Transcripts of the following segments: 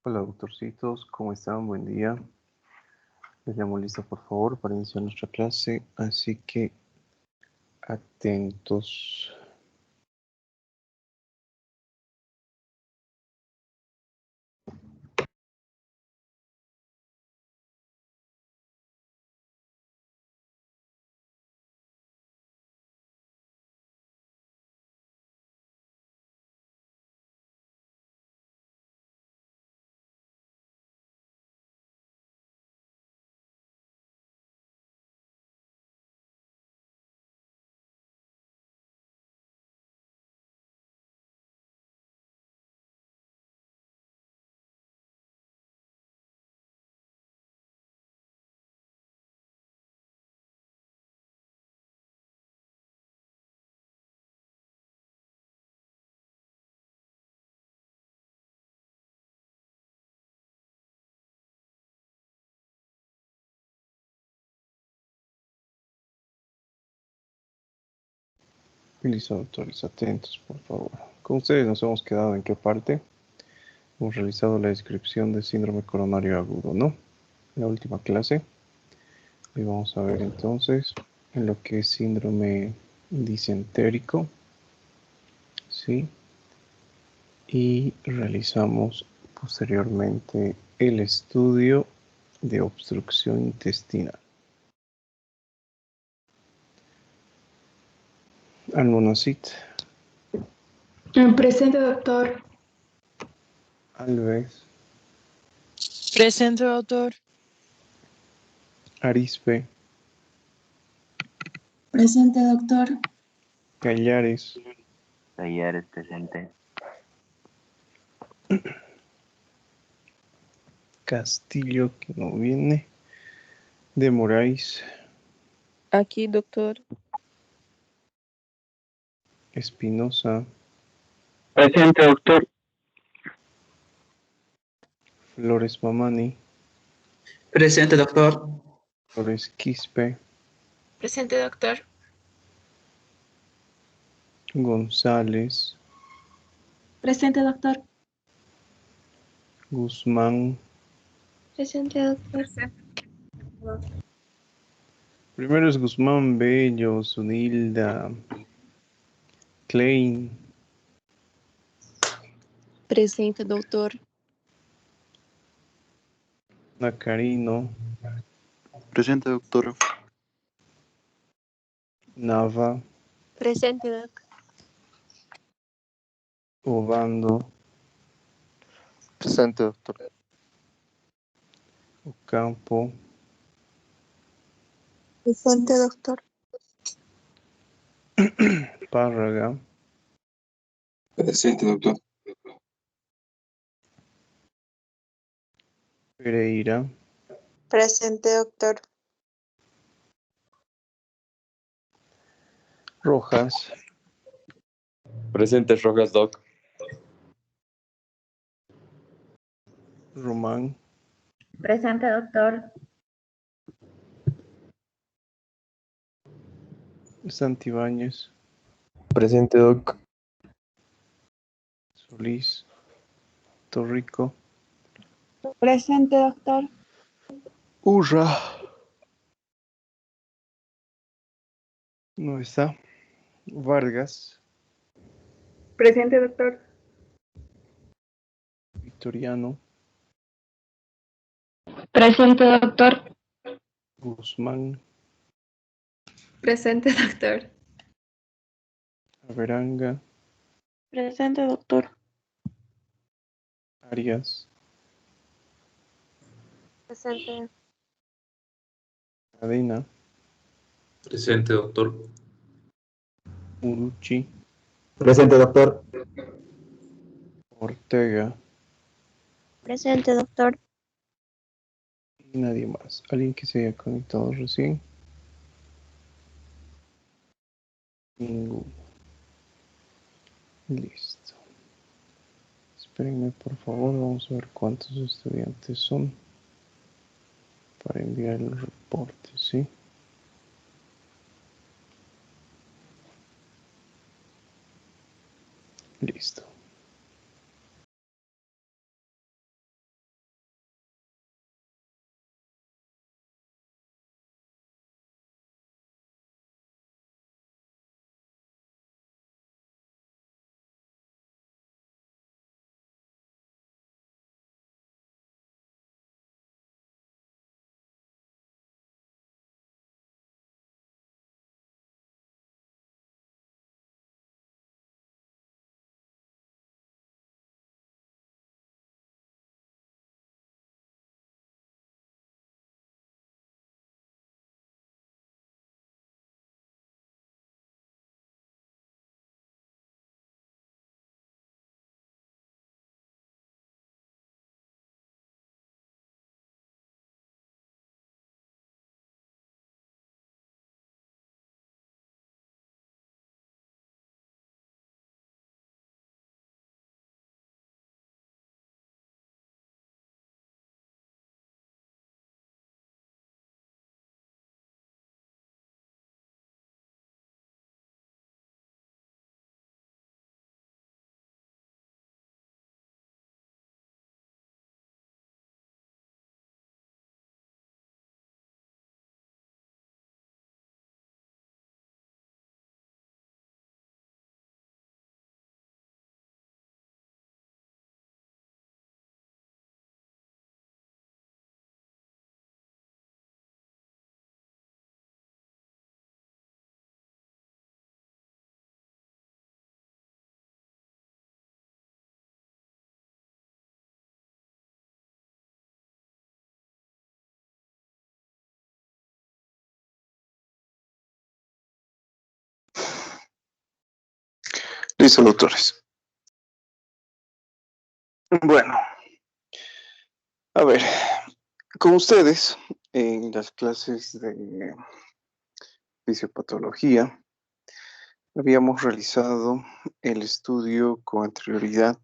Hola, doctorcitos, ¿cómo están? Buen día. Les llamo lista, por favor, para iniciar nuestra clase, así que atentos. Listo, doctores, atentos, por favor. Con ustedes nos hemos quedado en qué parte. Hemos realizado la descripción de síndrome coronario agudo, ¿no? En la última clase. Y vamos a ver entonces en lo que es síndrome disentérico, ¿sí? Y realizamos posteriormente el estudio de obstrucción intestinal. Almonacid, Presente, doctor. Alves, Presente, doctor. Arispe, Presente, doctor. Callares, Talleres presente. Castillo, que no viene, de Moraes, Aquí, doctor. Espinosa, Presente, doctor. Flores Mamani, Presente, doctor. Flores Quispe, Presente, doctor. González, Presente, doctor. Guzmán. Presente, doctor. Primero es Guzmán, Bello, Zunilda, Klein, Presente, doctor. Nacarino, Presente, doctor. Nava, Presente, doc. Obando, Presente, doctor. Ocampo, Presente, doctor. Párraga, Presente, doctor. Pereira, Presente, doctor. Rojas, Presente, Rojas, Doc. Román, Presente, doctor. Santibáñez, Presente, Doc. Solís, Torrico, Presente, doctor. Urra. No está. Vargas, Presente, doctor. Victoriano, Presente, doctor. Guzmán, Presente, doctor. Averanga, Presente, doctor. Arias, Presente. Cadena, Presente, doctor. Uruchi, Presente, doctor. Ortega Presente, doctor. y nadie más. ¿Alguien que se haya conectado recién? Ninguno. Listo. Espérenme, por favor. Vamos a ver cuántos estudiantes son para enviar el reporte, ¿sí? Listo. Listo, doctores. Bueno, a ver, con ustedes en las clases de fisiopatología habíamos realizado el estudio con anterioridad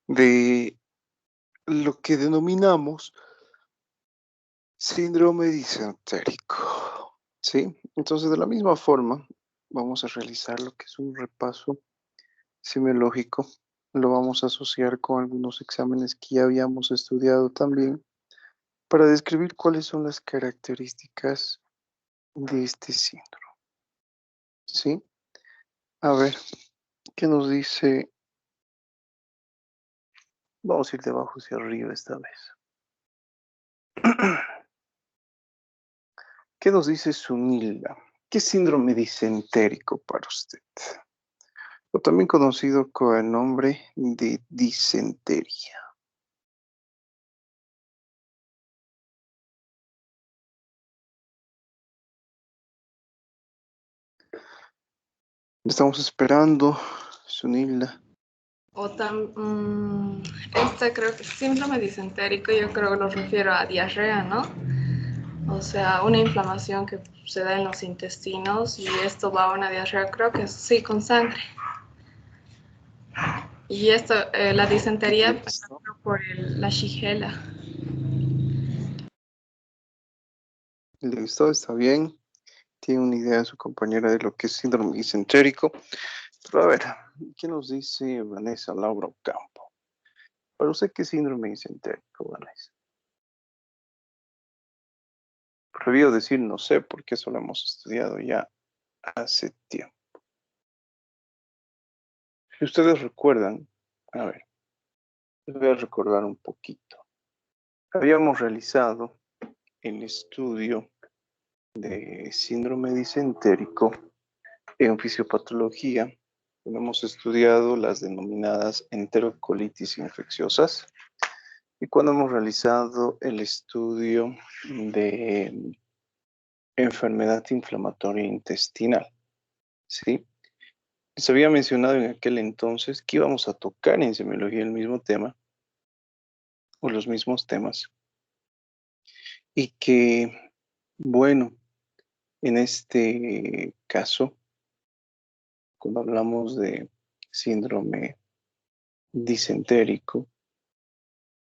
de lo que denominamos síndrome disentérico, ¿sí? Entonces, de la misma forma, vamos a realizar lo que es un repaso semiológico. Lo vamos a asociar con algunos exámenes que ya habíamos estudiado también para describir cuáles son las características de este síndrome, ¿sí? A ver, ¿qué nos dice? Vamos a ir de abajo hacia arriba esta vez. ¿Qué nos dice Sunilda? ¿Qué síndrome disentérico para usted? O también conocido con el nombre de disentería. Estamos esperando, Sunilda. Este creo que síndrome disentérico, yo creo que lo refiero a diarrea, ¿no? O sea, una inflamación que se da en los intestinos y esto va a una diarrea, creo que sí, con sangre. Y esto, la disentería pasa por la shigella. Listo, está bien. Tiene una idea su compañera de lo que es síndrome disentérico. Pero a ver, ¿qué nos dice Vanessa Laura Ocampo? Para usted, ¿qué síndrome disentérico, Vanessa? Prohibido decir no sé, porque eso lo hemos estudiado ya hace tiempo. Si ustedes recuerdan, a ver, les voy a recordar un poquito. Habíamos realizado el estudio de síndrome disentérico en fisiopatología. Hemos estudiado las denominadas enterocolitis infecciosas y cuando hemos realizado el estudio de enfermedad inflamatoria intestinal, ¿sí? Les había mencionado en aquel entonces que íbamos a tocar en semiología el mismo tema o los mismos temas y que, bueno, en este caso, cuando hablamos de síndrome disentérico,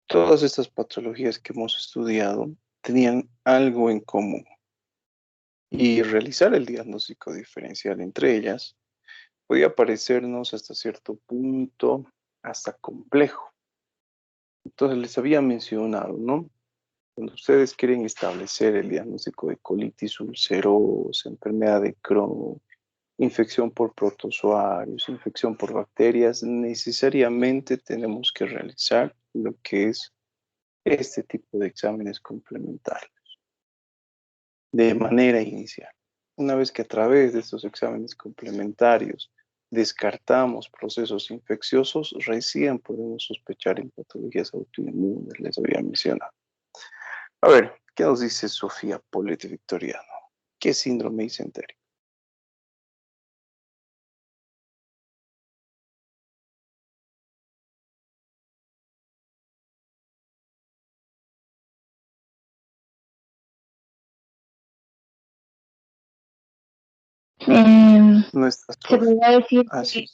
todas estas patologías que hemos estudiado tenían algo en común y realizar el diagnóstico diferencial entre ellas podía parecernos hasta cierto punto hasta complejo. Entonces les había mencionado, ¿no? Cuando ustedes quieren establecer el diagnóstico de colitis ulcerosa, enfermedad de Crohn, infección por protozoarios, infección por bacterias, necesariamente tenemos que realizar lo que es este tipo de exámenes complementarios de manera inicial. Una vez que a través de estos exámenes complementarios descartamos procesos infecciosos, recién podemos sospechar en patologías autoinmunes, les había mencionado. A ver, ¿qué nos dice Sofía Poletti Victoriano? ¿Qué síndrome disentérico? No está Se podría decir así.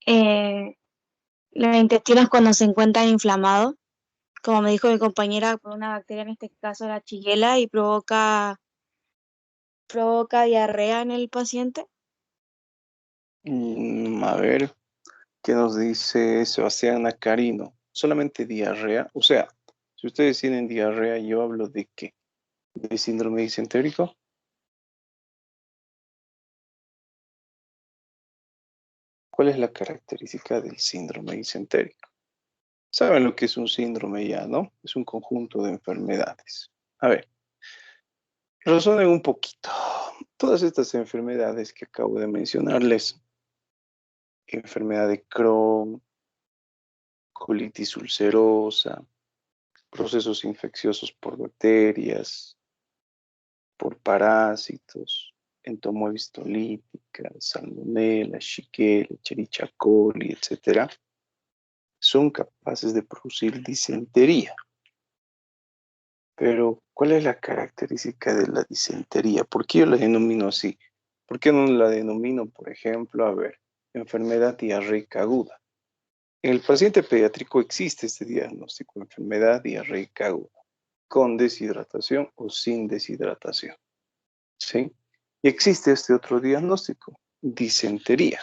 Eh, los intestinos cuando se encuentran inflamados, como me dijo mi compañera, por una bacteria, en este caso la Shigella, y provoca diarrea en el paciente. A ver, ¿qué nos dice Sebastián Nacarino? Solamente diarrea. O sea, si ustedes tienen diarrea, yo hablo de qué? ¿De síndrome disentérico? ¿Cuál es la característica del síndrome disentérico? Saben lo que es un síndrome ya, ¿no? Es un conjunto de enfermedades. A ver, razonen un poquito. Todas estas enfermedades que acabo de mencionarles, enfermedad de Crohn, colitis ulcerosa, procesos infecciosos por bacterias, por parásitos, entomoebis lítica, salmonella, shigella, Escherichia coli, etc., son capaces de producir disentería. Pero, ¿cuál es la característica de la disentería? ¿Por qué yo la denomino así? ¿Por qué no la denomino, por ejemplo, enfermedad diarreica aguda? En el paciente pediátrico existe este diagnóstico, enfermedad diarreica aguda, con deshidratación o sin deshidratación. ¿Sí? Y existe este otro diagnóstico, disentería.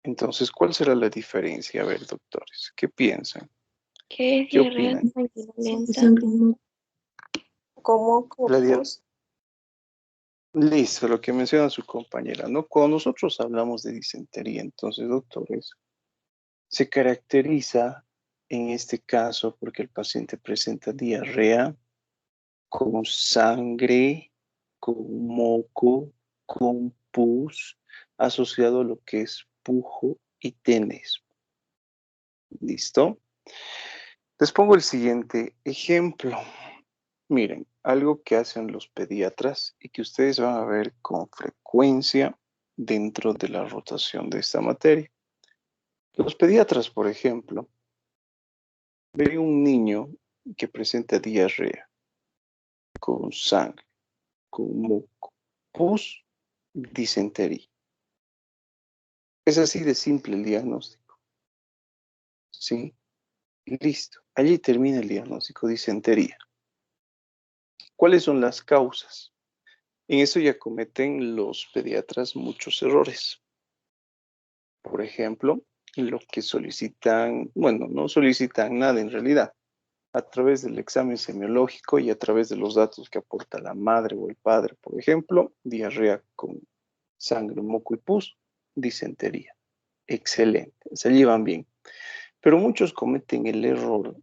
Entonces, ¿cuál será la diferencia? A ver, doctores, ¿qué piensan? ¿Qué es ¿Qué diarrea opinan? sanguinolenta? ¿Cómo? La Listo, lo que menciona su compañera, ¿no? Cuando nosotros hablamos de disentería, entonces, doctores, se caracteriza en este caso porque el paciente presenta diarrea con sangre, con moco, con pus, asociado a lo que es pujo y tenesmo. ¿Listo? Les pongo el siguiente ejemplo. Miren, algo que hacen los pediatras y que ustedes van a ver con frecuencia dentro de la rotación de esta materia. Los pediatras, por ejemplo, ven un niño que presenta diarrea con sangre, con moco, pus, disentería. Es así de simple el diagnóstico. ¿Sí? Listo. Allí termina el diagnóstico, disentería. ¿Cuáles son las causas? En eso ya cometen los pediatras muchos errores. Por ejemplo, lo que solicitan, bueno, no solicitan nada en realidad. A través del examen semiológico y a través de los datos que aporta la madre o el padre, por ejemplo, diarrea con sangre, moco y pus, disentería. Excelente, se llevan bien. Pero muchos cometen el error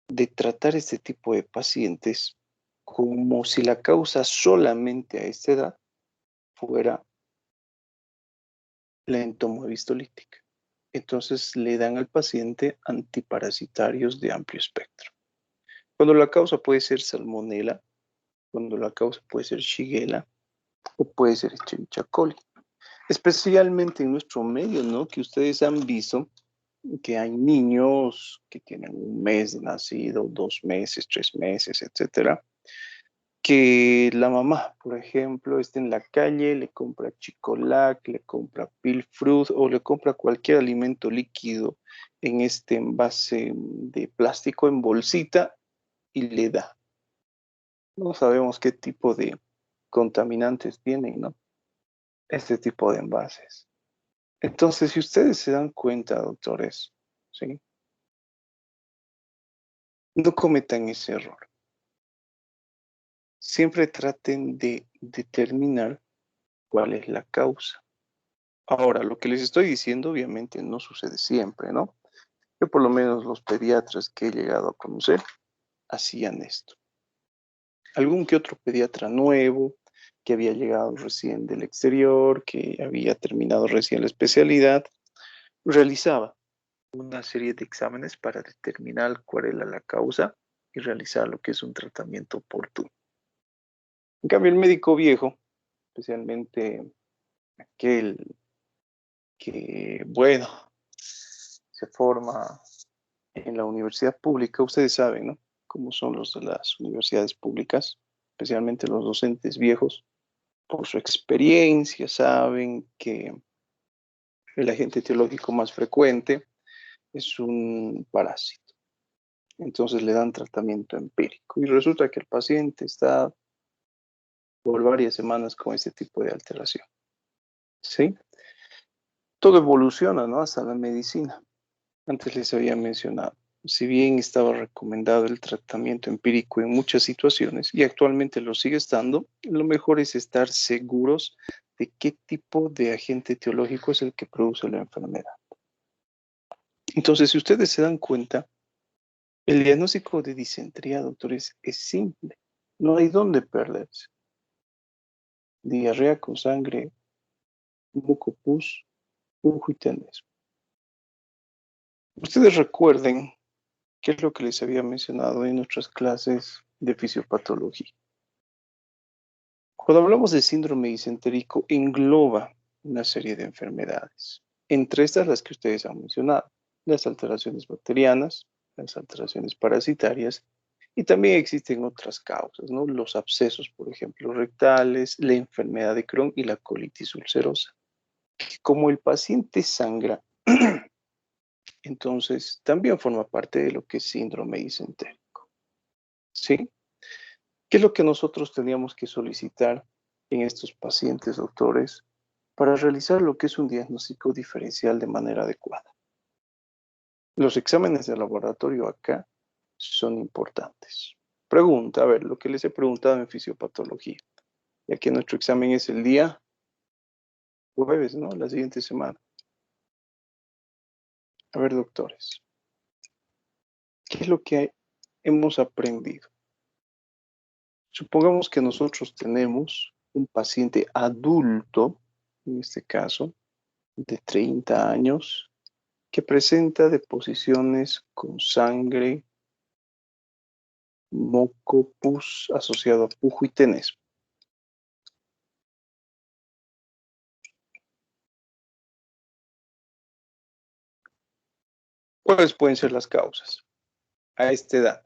de tratar este tipo de pacientes como si la causa solamente a esta edad fuera la entomobistolítica. Entonces le dan al paciente antiparasitarios de amplio espectro. Cuando la causa puede ser salmonela, cuando la causa puede ser shigella o puede ser Escherichia coli. Especialmente en nuestro medio, ¿no? Que ustedes han visto que hay niños que tienen un mes de nacido, 2 meses, 3 meses, etcétera, que la mamá, por ejemplo, está en la calle, le compra Chicolac, le compra Pilfrut o le compra cualquier alimento líquido en este envase de plástico en bolsita y le da. No sabemos qué tipo de contaminantes tienen, ¿no? Este tipo de envases. Entonces, si ustedes se dan cuenta, doctores, ¿sí? No cometan ese error. Siempre traten de determinar cuál es la causa. Ahora, lo que les estoy diciendo obviamente no sucede siempre, ¿no? Yo por lo menos los pediatras que he llegado a conocer hacían esto. Algún que otro pediatra nuevo que había llegado recién del exterior, que había terminado recién la especialidad, realizaba una serie de exámenes para determinar cuál era la causa y realizar lo que es un tratamiento oportuno. En cambio, el médico viejo, especialmente aquel que, bueno, se forma en la universidad pública, ustedes saben, ¿no? Cómo son los de las universidades públicas, especialmente los docentes viejos, por su experiencia saben que el agente etiológico más frecuente es un parásito. Entonces le dan tratamiento empírico y resulta que el paciente está por varias semanas con este tipo de alteración. ¿Sí? Todo evoluciona, ¿no? Hasta la medicina. Antes les había mencionado, si bien estaba recomendado el tratamiento empírico en muchas situaciones y actualmente lo sigue estando, lo mejor es estar seguros de qué tipo de agente etiológico es el que produce la enfermedad. Entonces, si ustedes se dan cuenta, el diagnóstico de disentería, doctores, es simple. No hay dónde perderse. Diarrea con sangre, mucopus, pujo y tenesmo. Ustedes recuerden qué es lo que les había mencionado en nuestras clases de fisiopatología. Cuando hablamos de síndrome disentérico, engloba una serie de enfermedades. Entre estas las que ustedes han mencionado, las alteraciones bacterianas, las alteraciones parasitarias, y también existen otras causas, ¿no? Los abscesos, por ejemplo, rectales, la enfermedad de Crohn y la colitis ulcerosa. Como el paciente sangra, entonces también forma parte de lo que es síndrome disentérico. ¿Sí? ¿Qué es lo que nosotros teníamos que solicitar en estos pacientes, doctores, para realizar lo que es un diagnóstico diferencial de manera adecuada? Los exámenes de laboratorio acá son importantes. Pregunta, a ver, lo que les he preguntado en fisiopatología, ya que nuestro examen es el día jueves, ¿no? La siguiente semana. A ver, doctores, ¿qué es lo que hemos aprendido? Supongamos que nosotros tenemos un paciente adulto, en este caso, de 30 años, que presenta deposiciones con sangre, moco, pus asociado a pujo y tenesmo. ¿Cuáles pueden ser las causas a esta edad?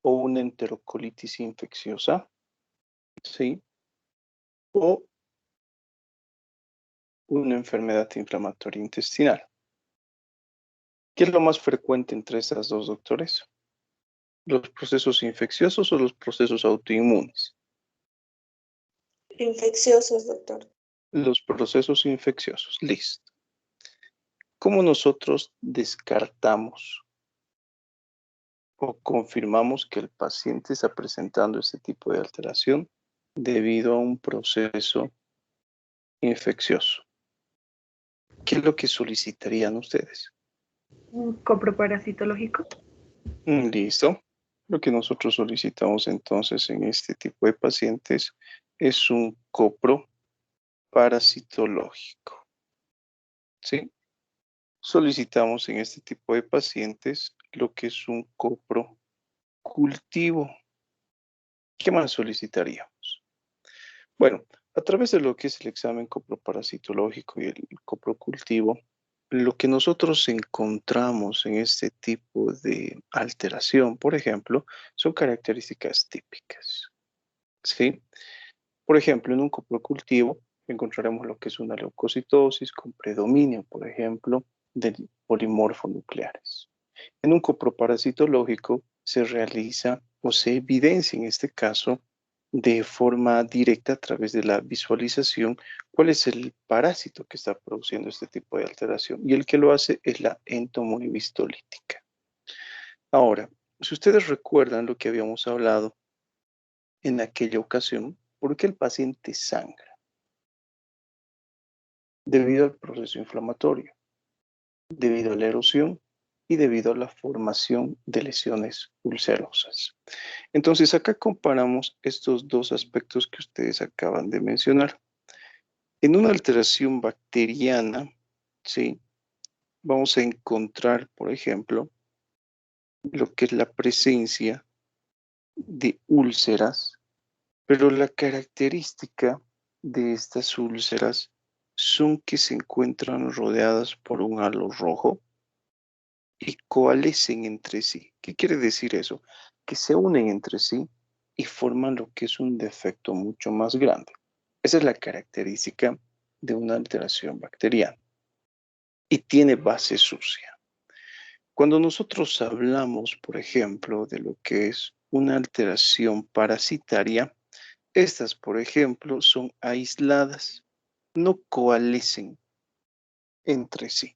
O una enterocolitis infecciosa, ¿sí? O una enfermedad inflamatoria intestinal. ¿Qué es lo más frecuente entre estas dos, doctores? ¿Los procesos infecciosos o los procesos autoinmunes? Infecciosos, doctor. Los procesos infecciosos, listo. ¿Cómo nosotros descartamos o confirmamos que el paciente está presentando este tipo de alteración debido a un proceso infeccioso? ¿Qué es lo que solicitarían ustedes? Un coproparasitológico. Listo. Lo que nosotros solicitamos entonces en este tipo de pacientes es un copro parasitológico. ¿Sí? Solicitamos en este tipo de pacientes lo que es un copro cultivo. ¿Qué más solicitaríamos? Bueno, a través de lo que es el examen coproparasitológico y el coprocultivo, lo que nosotros encontramos en este tipo de alteración, por ejemplo, son características típicas. ¿Sí? Por ejemplo, en un coprocultivo encontraremos lo que es una leucocitosis con predominio, por ejemplo, de polimorfonucleares. En un coproparasitológico se realiza o se evidencia en este caso de forma directa a través de la visualización cuál es el parásito que está produciendo este tipo de alteración, y el que lo hace es la entomoebistolítica. Ahora, si ustedes recuerdan lo que habíamos hablado en aquella ocasión, ¿por qué el paciente sangra? Debido al proceso inflamatorio, debido a la erosión y debido a la formación de lesiones ulcerosas. Entonces, acá comparamos estos dos aspectos que ustedes acaban de mencionar. En una alteración bacteriana, ¿sí? Vamos a encontrar, por ejemplo, lo que es la presencia de úlceras, pero la característica de estas úlceras son que se encuentran rodeadas por un halo rojo y coalescen entre sí. ¿Qué quiere decir eso? Que se unen entre sí y forman lo que es un defecto mucho más grande. Esa es la característica de una alteración bacteriana y tiene base sucia. Cuando nosotros hablamos, por ejemplo, de lo que es una alteración parasitaria, estas, por ejemplo, son aisladas, no coalescen entre sí.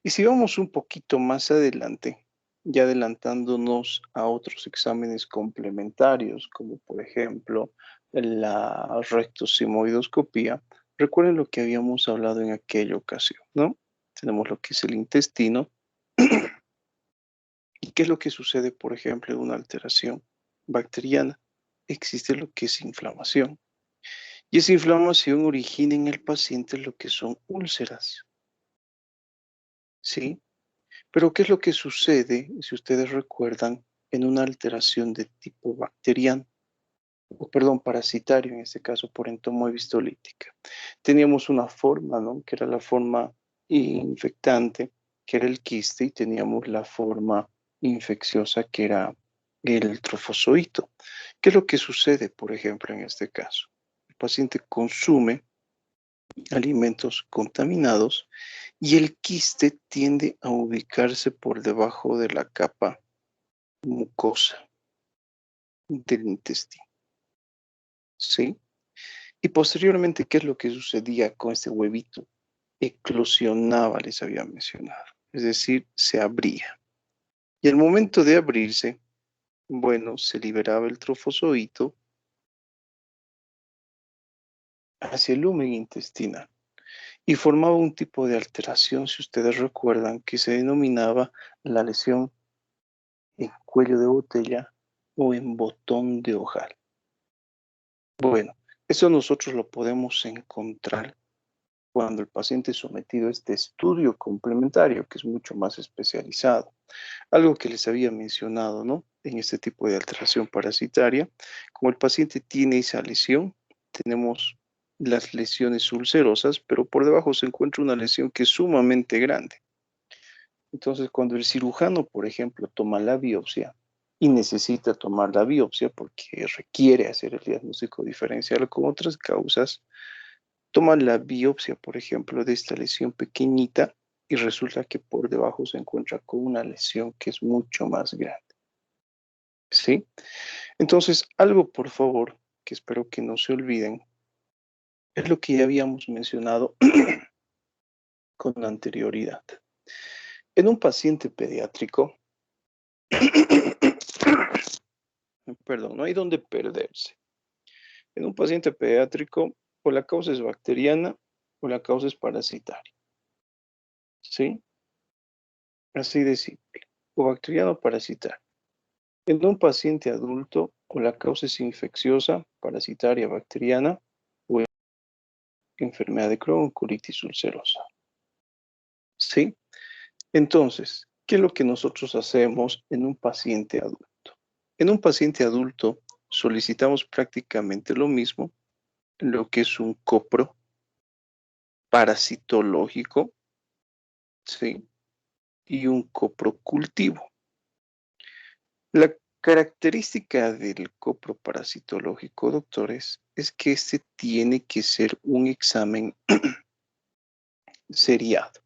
Y si vamos un poquito más adelante, ya adelantándonos a otros exámenes complementarios, como por ejemplo la rectosimoidoscopía, recuerden lo que habíamos hablado en aquella ocasión, ¿no? Tenemos lo que es el intestino. ¿Y qué es lo que sucede, por ejemplo, en una alteración bacteriana? Existe lo que es inflamación. Y esa inflamación origina en el paciente lo que son úlceras. ¿Sí? Pero ¿qué es lo que sucede, si ustedes recuerdan, en una alteración de tipo bacteriano? parasitario, en este caso por entomoebistolítica. Teníamos una forma, ¿no? Que era la forma infectante, que era el quiste, y teníamos la forma infecciosa, que era el trofozoito. ¿Qué es lo que sucede, por ejemplo, en este caso? El paciente consume alimentos contaminados y el quiste tiende a ubicarse por debajo de la capa mucosa del intestino. ¿Sí? Y posteriormente, ¿qué es lo que sucedía con este huevito? Eclosionaba, les había mencionado. Es decir, se abría. Y al momento de abrirse, bueno, se liberaba el trofozoito hacia el lumen intestinal y formaba un tipo de alteración, si ustedes recuerdan, que se denominaba la lesión en cuello de botella o en botón de ojal. Bueno, eso nosotros lo podemos encontrar cuando el paciente es sometido a este estudio complementario, que es mucho más especializado. Algo que les había mencionado, ¿no? En este tipo de alteración parasitaria, como el paciente tiene esa lesión, tenemos las lesiones ulcerosas, pero por debajo se encuentra una lesión que es sumamente grande. Entonces, cuando el cirujano, por ejemplo, toma la biopsia y necesita tomar la biopsia porque requiere hacer el diagnóstico diferencial con otras causas, toma la biopsia, por ejemplo, de esta lesión pequeñita y resulta que por debajo se encuentra con una lesión que es mucho más grande. ¿Sí? Entonces, algo, por favor, que espero que no se olviden, es lo que ya habíamos mencionado con anterioridad. En un paciente pediátrico, perdón, no hay donde perderse. En un paciente pediátrico, o la causa es bacteriana o la causa es parasitaria. ¿Sí? Así de simple. O bacteriano o parasitario. En un paciente adulto, o la causa es infecciosa, parasitaria, bacteriana, o enfermedad de Crohn, colitis ulcerosa. ¿Sí? Entonces, ¿qué es lo que nosotros hacemos en un paciente adulto? En un paciente adulto solicitamos prácticamente lo mismo, lo que es un copro parasitológico, ¿sí? Y un coprocultivo. La característica del copro parasitológico, doctores, es que este tiene que ser un examen seriado.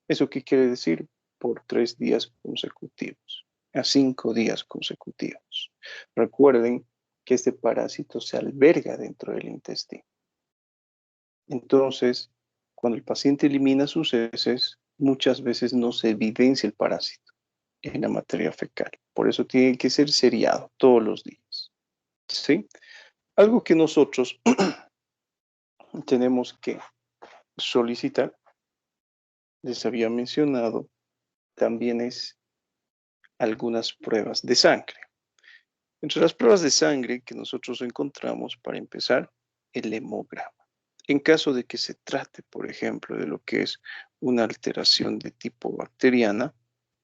¿Eso qué quiere decir? Por 3 días consecutivos, a 5 días consecutivos. Recuerden que este parásito se alberga dentro del intestino. Entonces, cuando el paciente elimina sus heces, muchas veces no se evidencia el parásito en la materia fecal. Por eso tiene que ser seriado todos los días. ¿Sí? Algo que nosotros tenemos que solicitar, les había mencionado, también es algunas pruebas de sangre. Entre las pruebas de sangre que nosotros encontramos, para empezar, el hemograma. En caso de que se trate, por ejemplo, de lo que es una alteración de tipo bacteriana,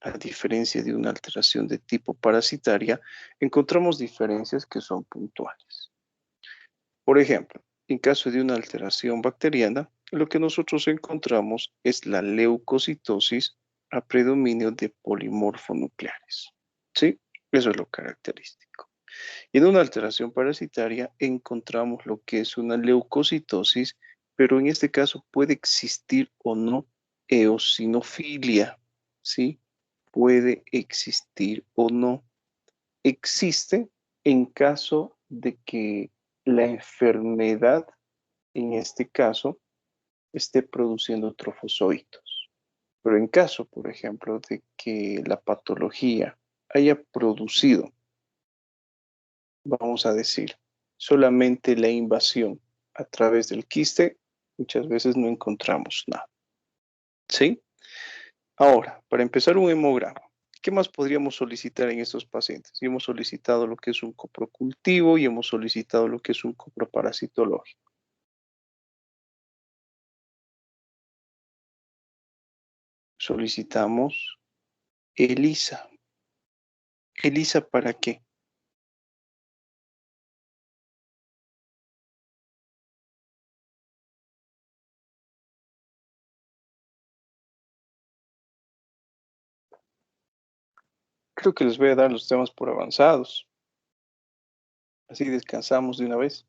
a diferencia de una alteración de tipo parasitaria, encontramos diferencias que son puntuales. Por ejemplo, en caso de una alteración bacteriana, lo que nosotros encontramos es la leucocitosis a predominio de polimorfonucleares. ¿Sí? Eso es lo característico. Y en una alteración parasitaria encontramos lo que es una leucocitosis, pero en este caso puede existir o no eosinofilia, ¿sí? Puede existir o no. Existe en caso de que la enfermedad, en este caso, esté produciendo trofozoitos. Pero en caso, por ejemplo, de que la patología haya producido, vamos a decir, solamente la invasión a través del quiste, muchas veces no encontramos nada. ¿Sí? Ahora, para empezar un hemograma, ¿qué más podríamos solicitar en estos pacientes? Y hemos solicitado lo que es un coprocultivo y hemos solicitado lo que es un coproparasitológico. Solicitamos ELISA. ¿ELISA para qué? creo que les voy a dar los temas por avanzados. Así descansamos de una vez.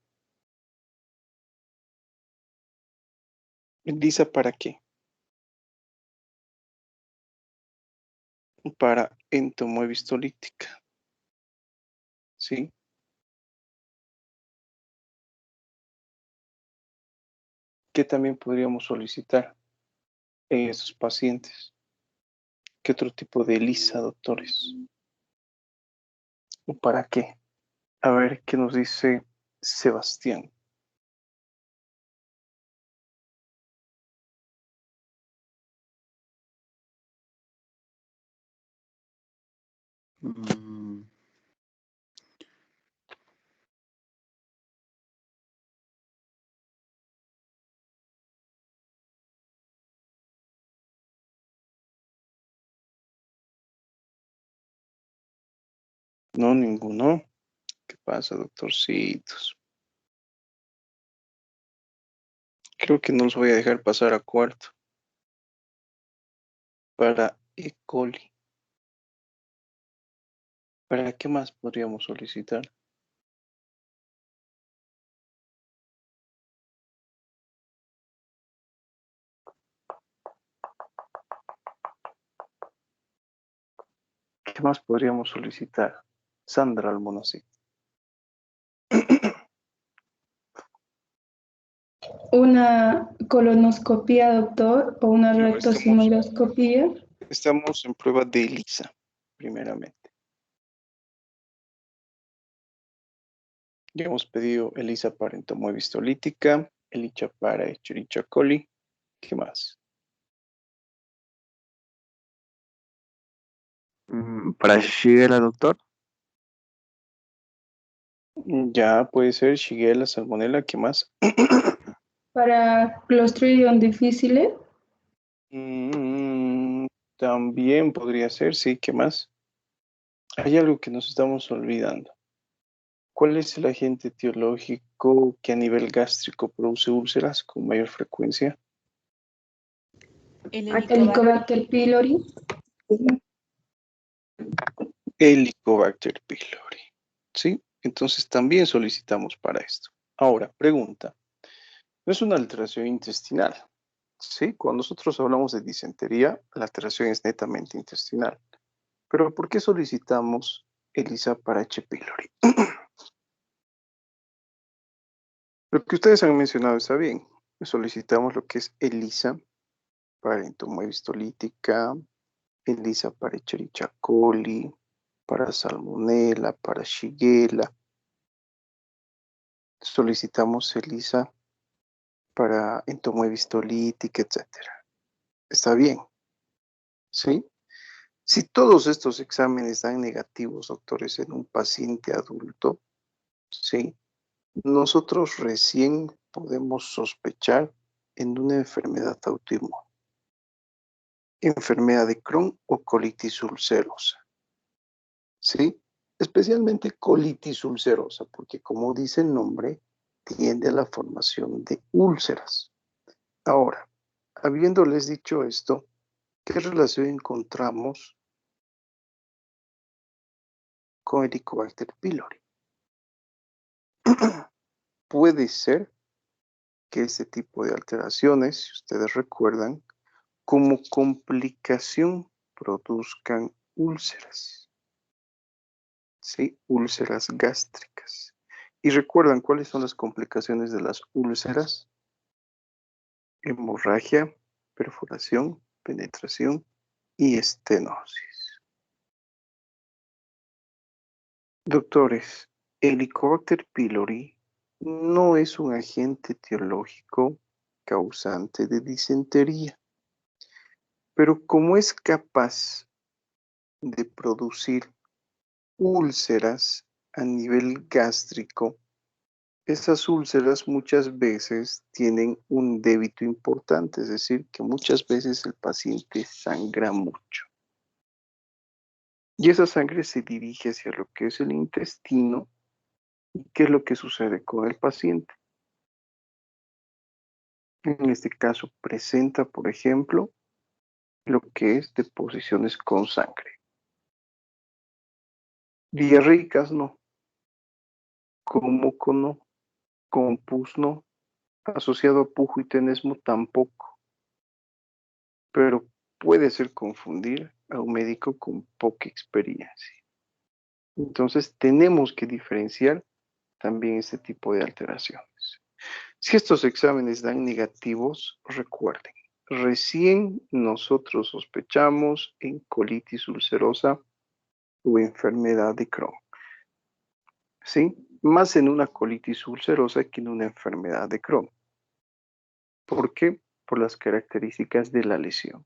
¿ELISA para qué? Para entomoebistolítica. ¿Sí? ¿Qué también podríamos solicitar en estos pacientes? ¿Qué otro tipo de ELISA, doctores? ¿O para qué? A ver qué nos dice Sebastián. Mm, No, ninguno. ¿Qué pasa, doctorcitos? Creo que no los voy a dejar pasar a cuarto. Para E. coli. ¿Para qué más podríamos solicitar? ¿Qué más podríamos solicitar? Sandra Almonacid. Una colonoscopia, doctor, o una No, rectosigmoidoscopia. Estamos en prueba de ELISA, primeramente. Ya hemos pedido ELISA para entomoebistolítica, ELISA para Escherichia coli. ¿Qué más? Para Shigella, doctor. Ya puede ser Shigella, Salmonella. ¿Qué más? Para Clostridium difficile. Mm, También podría ser, sí. ¿Qué más? Hay algo que nos estamos olvidando. ¿Cuál es el agente etiológico que a nivel gástrico produce úlceras con mayor frecuencia? El Helicobacter pylori. Helicobacter pylori. ¿Sí? Entonces también solicitamos para esto. Ahora, pregunta. No es una alteración intestinal. ¿Sí? Cuando nosotros hablamos de disentería, la alteración es netamente intestinal. Pero ¿por qué solicitamos ELISA para H. pylori? Lo que ustedes han mencionado está bien. Solicitamos lo que es ELISA para entomoebistolítica, ELISA para Escherichia coli, para Salmonella, para Shigella. Solicitamos ELISA para entomoebistolítica, etc. Está bien, ¿sí? Si todos estos exámenes dan negativos, doctores, en un paciente adulto, ¿sí? Nosotros recién podemos sospechar en una enfermedad autoinmune, enfermedad de Crohn o colitis ulcerosa, ¿sí? Especialmente colitis ulcerosa, porque como dice el nombre, tiende a la formación de úlceras. Ahora, habiéndoles dicho esto, ¿qué relación encontramos con Helicobacter pylori? Puede ser que este tipo de alteraciones, si ustedes recuerdan, como complicación produzcan úlceras, ¿sí? Úlceras gástricas. ¿Y recuerdan cuáles son las complicaciones de las úlceras? Hemorragia, perforación, penetración y estenosis. Doctores, Helicobacter pylori no es un agente etiológico causante de disentería, pero como es capaz de producir úlceras a nivel gástrico, esas úlceras muchas veces tienen un débito importante, es decir, que muchas veces el paciente sangra mucho. Y esa sangre se dirige hacia lo que es el intestino. ¿Y qué es lo que sucede con el paciente? En este caso presenta, por ejemplo, lo que es deposiciones con sangre. Diarreicas no, cómoco no, compus no, asociado a pujo y tenesmo tampoco, pero puede ser confundir a un médico con poca experiencia. Entonces tenemos que diferenciar también este tipo de alteraciones. Si estos exámenes dan negativos, recuerden, recién nosotros sospechamos en colitis ulcerosa o enfermedad de Crohn. ¿Sí? Más en una colitis ulcerosa que en una enfermedad de Crohn. ¿Por qué? Por las características de la lesión.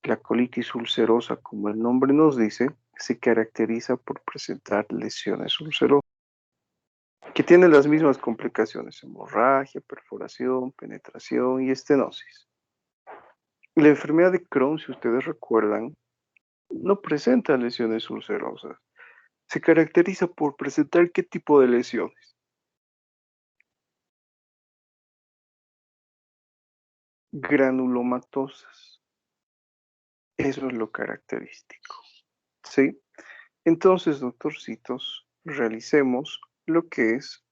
La colitis ulcerosa, como el nombre nos dice, se caracteriza por presentar lesiones ulcerosas, que tienen las mismas complicaciones: hemorragia, perforación, penetración y estenosis. La enfermedad de Crohn, si ustedes recuerdan, no presenta lesiones ulcerosas. Se caracteriza por presentar ¿qué tipo de lesiones? Granulomatosas. Eso es lo característico. ¿Sí? Entonces, doctorcitos, realicemos lo que es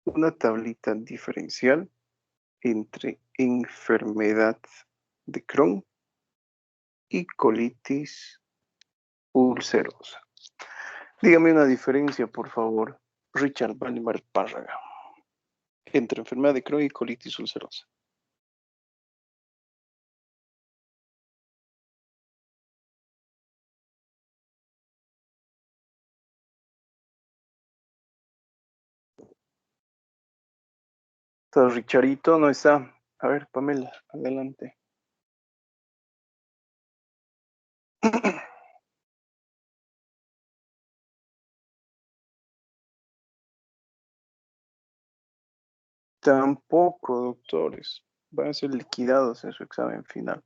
una tablita diferencial entre enfermedad de Crohn y colitis ulcerosa. Dígame una diferencia, por favor, Richard Valdemar Párraga, entre enfermedad de Crohn y colitis ulcerosa. Entonces, Richardito no está. A ver, Pamela, adelante. Tampoco, doctores. Van a ser liquidados en su examen final.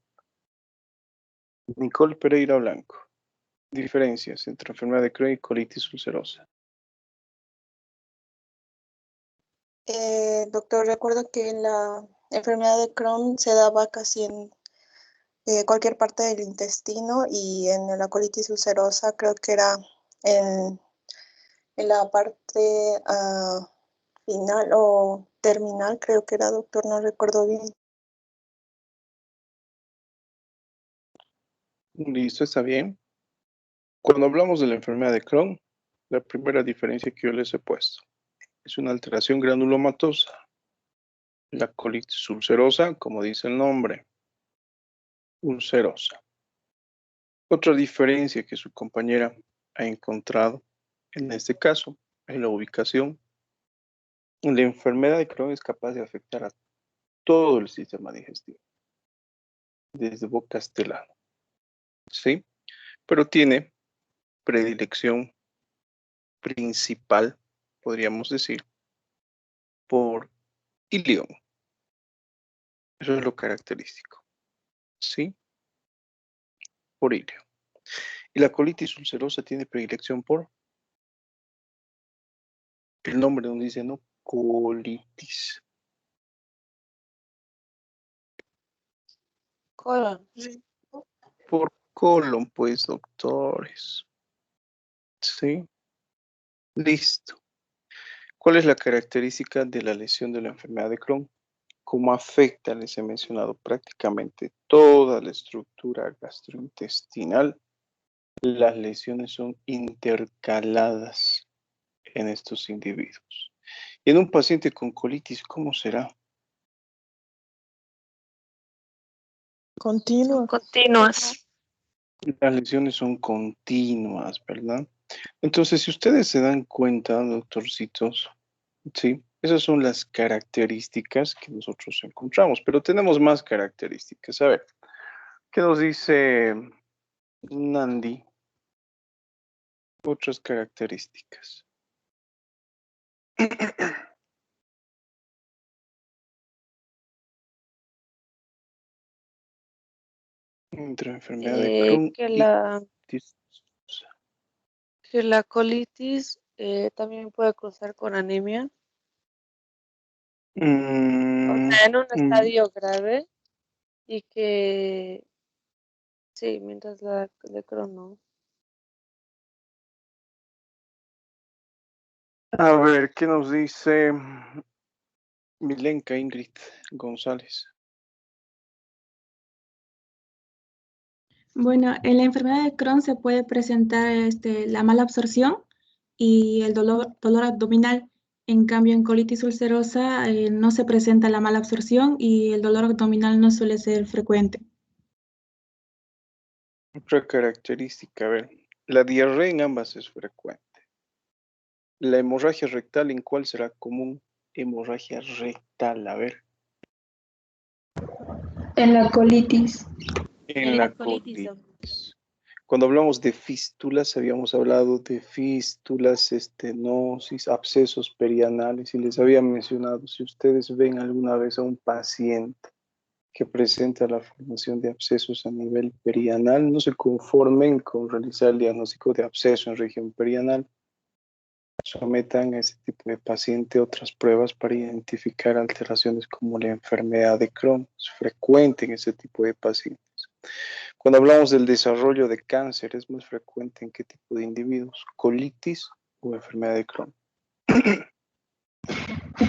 Nicole Pereira Blanco. Diferencias entre enfermedad de Crohn y colitis ulcerosa. Doctor, recuerdo que la enfermedad de Crohn se daba casi en cualquier parte del intestino, y en la colitis ulcerosa creo que era en, en la parte final o terminal, creo que era, doctor, no recuerdo bien. Listo, está bien. Cuando hablamos de la enfermedad de Crohn, la primera diferencia que yo les he puesto es una alteración granulomatosa. La colitis ulcerosa, como dice el nombre, ulcerosa. Otra diferencia que su compañera ha encontrado en este caso es la ubicación. La enfermedad de Crohn es capaz de afectar a todo el sistema digestivo, desde boca hasta el ano, ¿sí? Pero tiene predilección principal, podríamos decir, por ilion. Eso es lo característico, ¿sí? Por ilion. Y la colitis ulcerosa tiene predilección por, el nombre donde dice, ¿no? Colitis. Colon. Por colon, pues, doctores. ¿Sí? Listo. ¿Cuál es la característica de la lesión de la enfermedad de Crohn? Como afecta, les he mencionado, prácticamente toda la estructura gastrointestinal, las lesiones son intercaladas en estos individuos. Y en un paciente con colitis, ¿cómo será? Continuas. Las lesiones son continuas, ¿verdad? Entonces, si ustedes se dan cuenta, doctorcitos, sí, esas son las características que nosotros encontramos, pero tenemos más características. A ver, ¿qué nos dice Nandi? Otras características. Entre enfermedad de Crohn que y la colitis también puede cruzar con anemia. O sea, en un estadio grave, y que sí, mientras la de Crohn no. A ver, ¿qué nos dice Milenka Ingrid González? Bueno, en la enfermedad de Crohn se puede presentar la mala absorción y el dolor abdominal. En cambio, en colitis ulcerosa no se presenta la mala absorción y el dolor abdominal no suele ser frecuente. Otra característica, a ver, la diarrea en ambas es frecuente. La hemorragia rectal, ¿en cuál será común? Hemorragia rectal, a ver. En la colitis. En la colitis. Cuando hablamos de fístulas, habíamos hablado de fístulas, estenosis, abscesos perianales, y les había mencionado, si ustedes ven alguna vez a un paciente que presenta la formación de abscesos a nivel perianal, no se conformen con realizar el diagnóstico de absceso en región perianal. Sometan a este tipo de paciente otras pruebas para identificar alteraciones como la enfermedad de Crohn. Es frecuente en ese tipo de pacientes. Cuando hablamos del desarrollo de cáncer, es más frecuente en qué tipo de individuos, colitis o enfermedad de Crohn.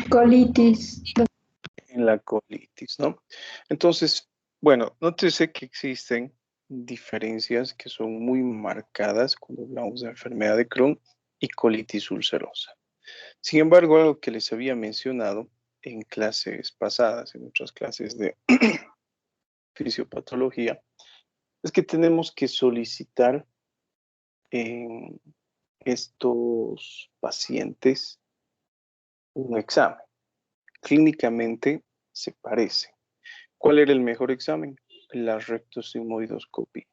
Colitis. En la colitis, ¿no? Entonces, bueno, nótese que existen diferencias que son muy marcadas cuando hablamos de enfermedad de Crohn y colitis ulcerosa. Sin embargo, algo que les había mencionado en clases pasadas, en otras clases de fisiopatología, es que tenemos que solicitar en estos pacientes un examen. Clínicamente se parece. ¿Cuál era el mejor examen? La rectosigmoidoscopia.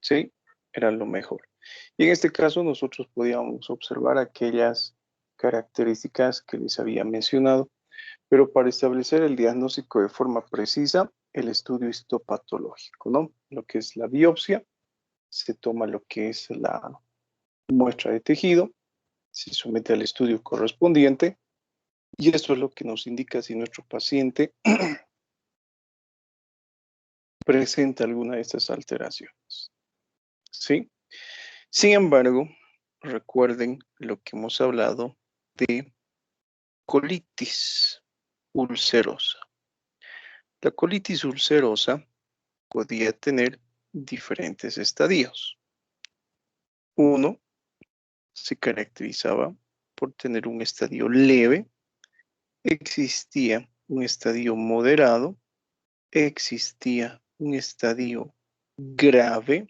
¿Sí? Era lo mejor. Y en este caso nosotros podíamos observar aquellas características que les había mencionado, pero para establecer el diagnóstico de forma precisa, el estudio histopatológico, ¿no? Lo que es la biopsia, se toma lo que es la muestra de tejido, se somete al estudio correspondiente y esto es lo que nos indica si nuestro paciente presenta alguna de estas alteraciones. ¿Sí? Sin embargo, recuerden lo que hemos hablado de colitis ulcerosa. La colitis ulcerosa podía tener diferentes estadios. Uno se caracterizaba por tener un estadio leve, existía un estadio moderado, existía un estadio grave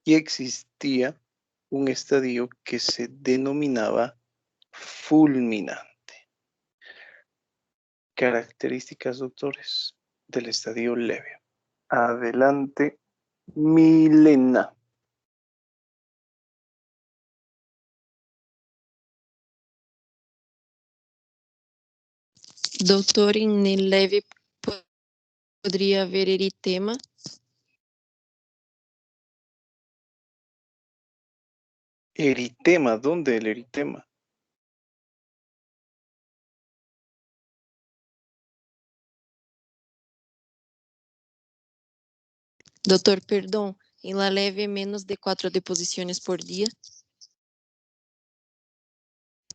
y existía un estadio que se denominaba fulminante. Características, doctores, del estadio leve. Adelante, Milena. Doutor, em leve poderia haver eritema? Eritema, ¿dónde el eritema? Doutor, perdão, em la leve menos de 4 deposiciones por día?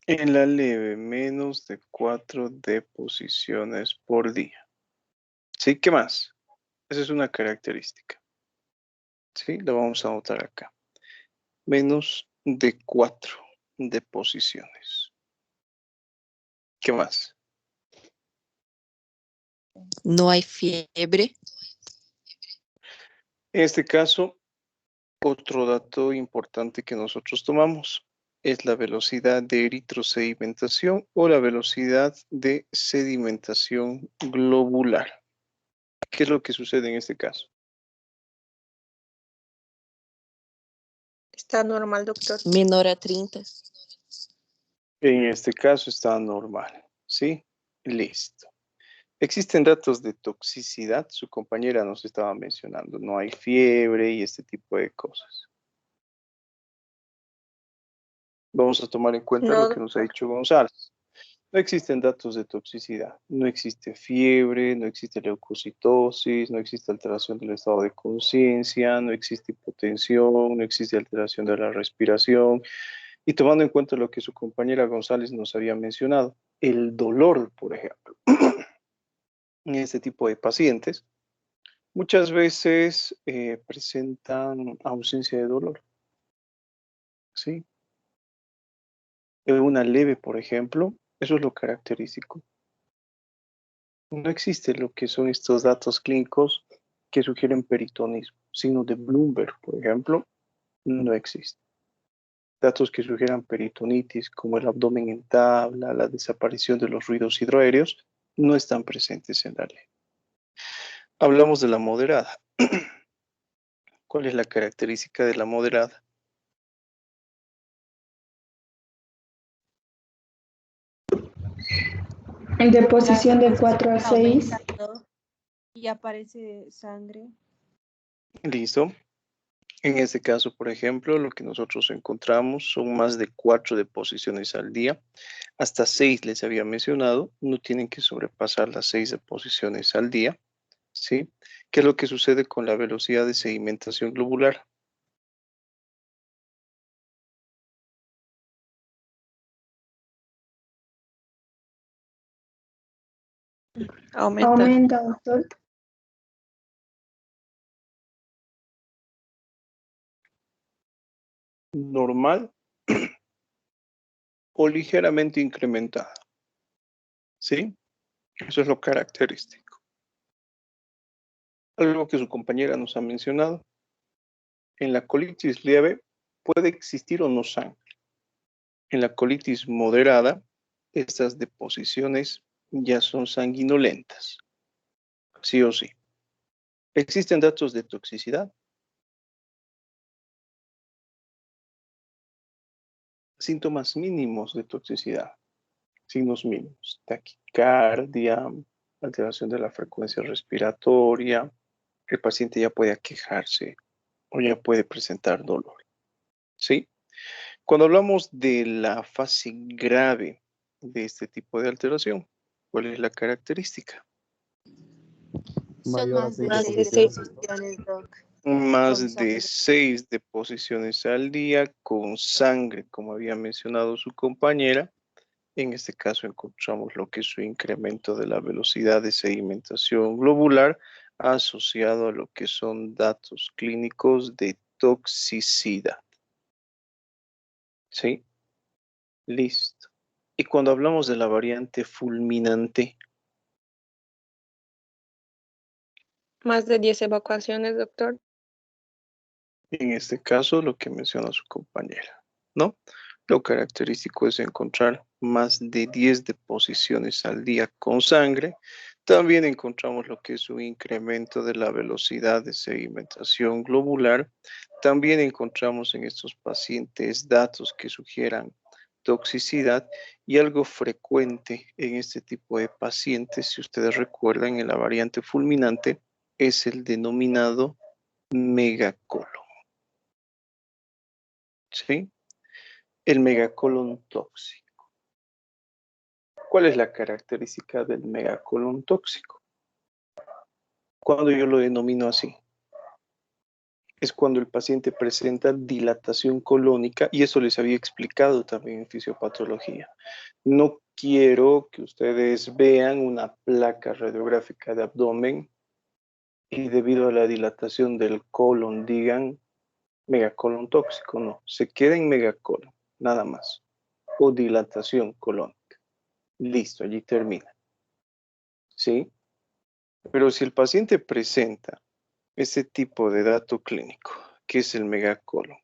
En la leve, menos de 4 deposiciones por día. ¿Sí? ¿Qué más? Esa es una característica. ¿Sí? Lo vamos a anotar acá. Menos de 4 deposiciones. ¿Qué más? No hay fiebre. En este caso, otro dato importante que nosotros tomamos es la velocidad de eritrosedimentación o la velocidad de sedimentación globular. ¿Qué es lo que sucede en este caso? Está normal, doctor. Menor a 30. En este caso está normal, ¿sí? Listo. Existen datos de toxicidad, su compañera nos estaba mencionando, no hay fiebre y este tipo de cosas. Vamos a tomar en cuenta lo que nos ha dicho González. No existen datos de toxicidad, no existe fiebre, no existe leucocitosis, no existe alteración del estado de conciencia, no existe hipotensión, no existe alteración de la respiración Y tomando en cuenta lo que su compañera González nos había mencionado, el dolor, por ejemplo, en este tipo de pacientes, muchas veces presentan ausencia de dolor, ¿sí? Una leve, por ejemplo, eso es lo característico. No existe lo que son estos datos clínicos que sugieren peritonismo. Signo de Bloomberg, por ejemplo, no existe. Datos que sugieran peritonitis, como el abdomen en tabla, la desaparición de los ruidos hidroaéreos, no están presentes en la ley. Hablamos de la moderada. ¿Cuál es la característica de la moderada? En deposición de 4 a 6. Y aparece sangre. Listo. En este caso, por ejemplo, lo que nosotros encontramos son más de 4 deposiciones al día. Hasta 6 les había mencionado, no tienen que sobrepasar las 6 deposiciones al día, ¿sí? ¿Qué es lo que sucede con la velocidad de sedimentación globular? Aumenta, doctor. Normal o ligeramente incrementada, ¿sí? Eso es lo característico. Algo que su compañera nos ha mencionado. En la colitis leve puede existir o no sangre. En la colitis moderada, estas deposiciones ya son sanguinolentas, sí o sí. ¿Existen datos de toxicidad? Síntomas mínimos de toxicidad. Signos mínimos. Taquicardia, alteración de la frecuencia respiratoria. El paciente ya puede aquejarse o ya puede presentar dolor. ¿Sí? Cuando hablamos de la fase grave de este tipo de alteración, ¿cuál es la característica? Son más de Más de 6 6. deposiciones, Doc. Más Con de sangre. 6 deposiciones al día con sangre, como había mencionado su compañera. En este caso encontramos lo que es su incremento de la velocidad de sedimentación globular asociado a lo que son datos clínicos de toxicidad. ¿Sí? Listo. Y cuando hablamos de la variante fulminante, Más de 10 evacuaciones, doctor. en este caso lo que menciona su compañera, ¿no? Lo característico es encontrar más de 10 deposiciones al día con sangre. También encontramos lo que es un incremento de la velocidad de sedimentación globular. También encontramos en estos pacientes datos que sugieran toxicidad y algo frecuente en este tipo de pacientes, si ustedes recuerdan, en la variante fulminante, es el denominado megacolon. ¿Sí? El megacolon tóxico. ¿Cuál es la característica del megacolon tóxico? Cuando yo lo denomino así, es cuando el paciente presenta dilatación colónica, y eso les había explicado también en fisiopatología. No quiero que ustedes vean una placa radiográfica de abdomen y debido a la dilatación del colon digan megacolon tóxico, no, se queda en megacolon, nada más, o dilatación colónica. Listo, allí termina. ¿Sí? Pero si el paciente presenta ese tipo de dato clínico, que es el megacolon,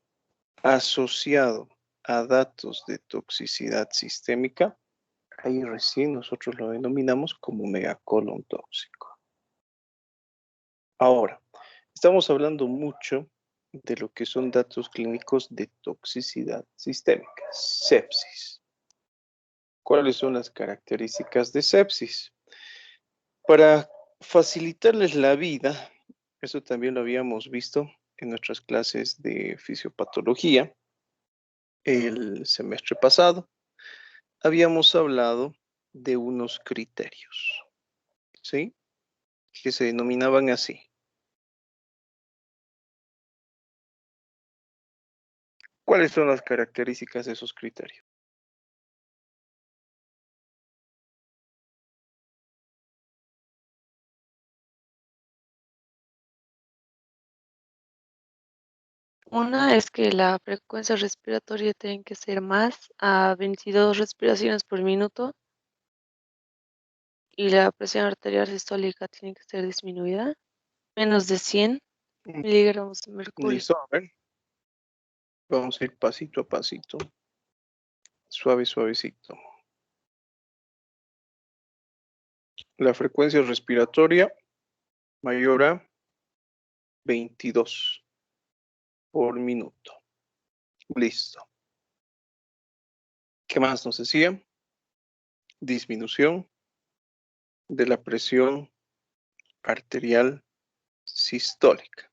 asociado a datos de toxicidad sistémica, ahí recién nosotros lo denominamos como megacolon tóxico. Ahora, estamos hablando mucho de lo que son datos clínicos de toxicidad sistémica, sepsis. ¿Cuáles son las características de sepsis? Para facilitarles la vida, eso también lo habíamos visto en nuestras clases de fisiopatología el semestre pasado, habíamos hablado de unos criterios, ¿sí? Que se denominaban así. ¿Cuáles son las características de esos criterios? Una es que la frecuencia respiratoria tiene que ser más a 22 respiraciones por minuto y la presión arterial sistólica tiene que ser disminuida, menos de 100 miligramos de mercurio. Listo, a ver. Vamos a ir pasito a pasito. Suave, suavecito. La frecuencia respiratoria mayor a 22 por minuto. Listo. ¿Qué más nos decía? Disminución de la presión arterial sistólica.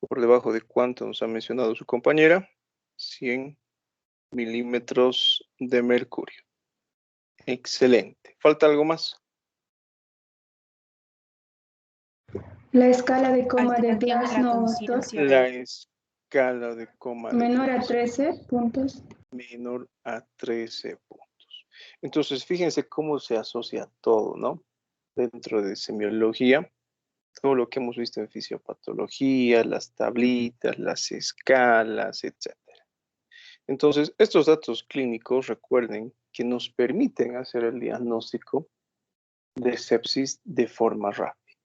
Por debajo de cuánto nos ha mencionado su compañera, 100 milímetros de mercurio. Excelente. ¿Falta algo más? La escala de coma de Glasnow, doctor. La escala de coma de Menor a Glasnow. 13 puntos. Menor a 13 puntos. Entonces, fíjense cómo se asocia todo, ¿no? Dentro de semiología, todo lo que hemos visto en fisiopatología, las tablitas, las escalas, etc. Entonces, estos datos clínicos, recuerden que nos permiten hacer el diagnóstico de sepsis de forma rápida.